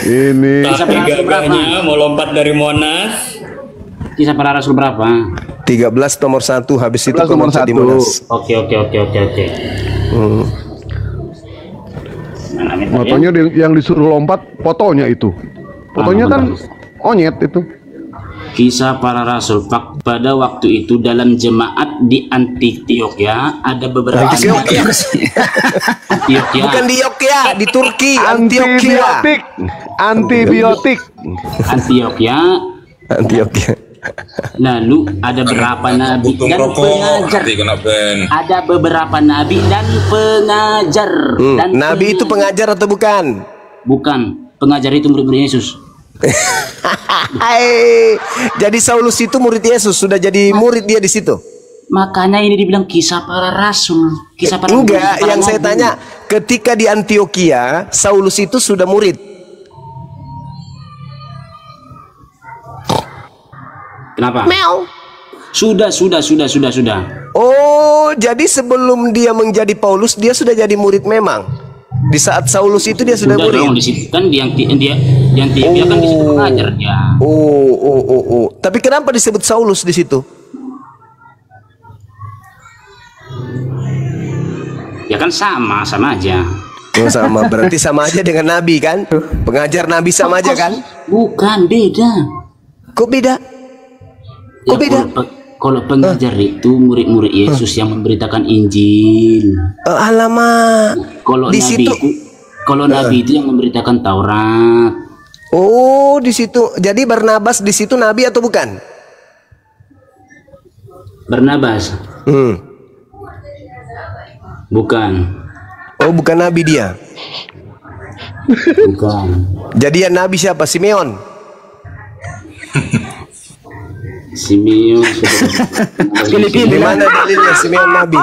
Ini. Tapi gagahnya mau lompat dari Monas. Kisah Para Rasul berapa? 13 nomor 1. Habis itu nomor 1 di Monas. Oke. Fotonya yang disuruh lompat, fotonya itu. Fotonya kan onyet itu. Kisah Para Rasul. Pada waktu itu dalam jemaat di Antioquia ada beberapa Antioquia. Bukan di Yogyakarta, di Turki. Antibiotik. Antioquia. Lalu ada beberapa nabi dan pengajar. Ada beberapa nabi dan pengajar. Nabi itu pengajar atau bukan? Bukan. Pengajar itu murid-murid Yesus. Jadi Saulus itu murid Yesus, sudah jadi murid dia di situ. Makanya ini dibilang Kisah Para Rasul. Enggak, yang saya tanya, ketika di Antioquia, Saulus itu sudah murid. Kenapa? Meow. Sudah. Oh, jadi sebelum dia menjadi Paulus, dia sudah jadi murid memang. Di saat Saulus itu dia sudah murid. Dong, di situ kan dia kan disebut pengajar ya. Oh. Tapi kenapa disebut Saulus di situ? Ya kan sama aja. Oh, sama, berarti sama aja dengan nabi kan? Pengajar nabi sama aja kan? Bukan, beda. Kok beda? Kalau pengajar itu murid-murid Yesus yang memberitakan Injil. Alamak. Kalau nabi itu yang memberitakan Taurat. Oh, di situ. Jadi Barnabas di situ nabi atau bukan? Barnabas. Bukan. Oh, bukan nabi dia. Bukan. Jadi yang nabi siapa? Simeon. Simeon. Di mana dalilnya Simeon nabi?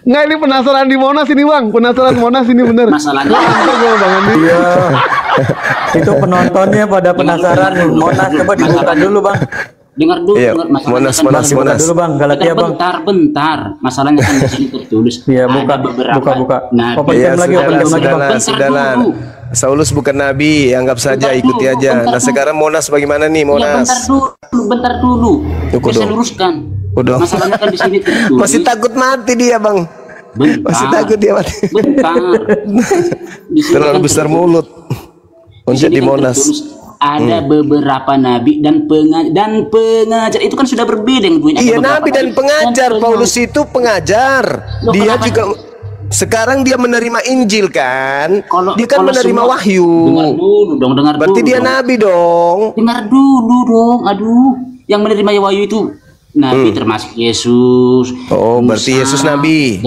Nggak, ini penasaran di Monas ini Bang. Penasaran Monas ini bener. Masalahnya iya. Itu penontonnya pada penasaran Monas. Coba dibuka dulu Bang. Dengar dulu, iya, Monas dulu Bang, Galatia Bang. Bentar. Masalahnya kan di sini tertulis. Iya, buka. Iya, sudahlah. Saulus bukan nabi, anggap saja, ikuti aja. Nah, sekarang Monas bagaimana nih, Monas? Bentar dulu. Saya luruskan. Masalahnya kan di sini tertulis. Masih takut mati dia, Bang. Masih takut dia mati. Bentar. Terlalu besar mulut. Untuk di Monas. Ada beberapa nabi dan pengajar itu kan sudah berbeda. Iya, nabi dan pengajar. Paulus itu pengajar. Dia juga Sekarang dia menerima Injil kan? Dia kan menerima wahyu. Dengar dulu dong, berarti dia nabi dong. Dengar dulu dong. Aduh, yang menerima wahyu itu nabi termasuk Yesus. Oh, berarti Yesus nabi.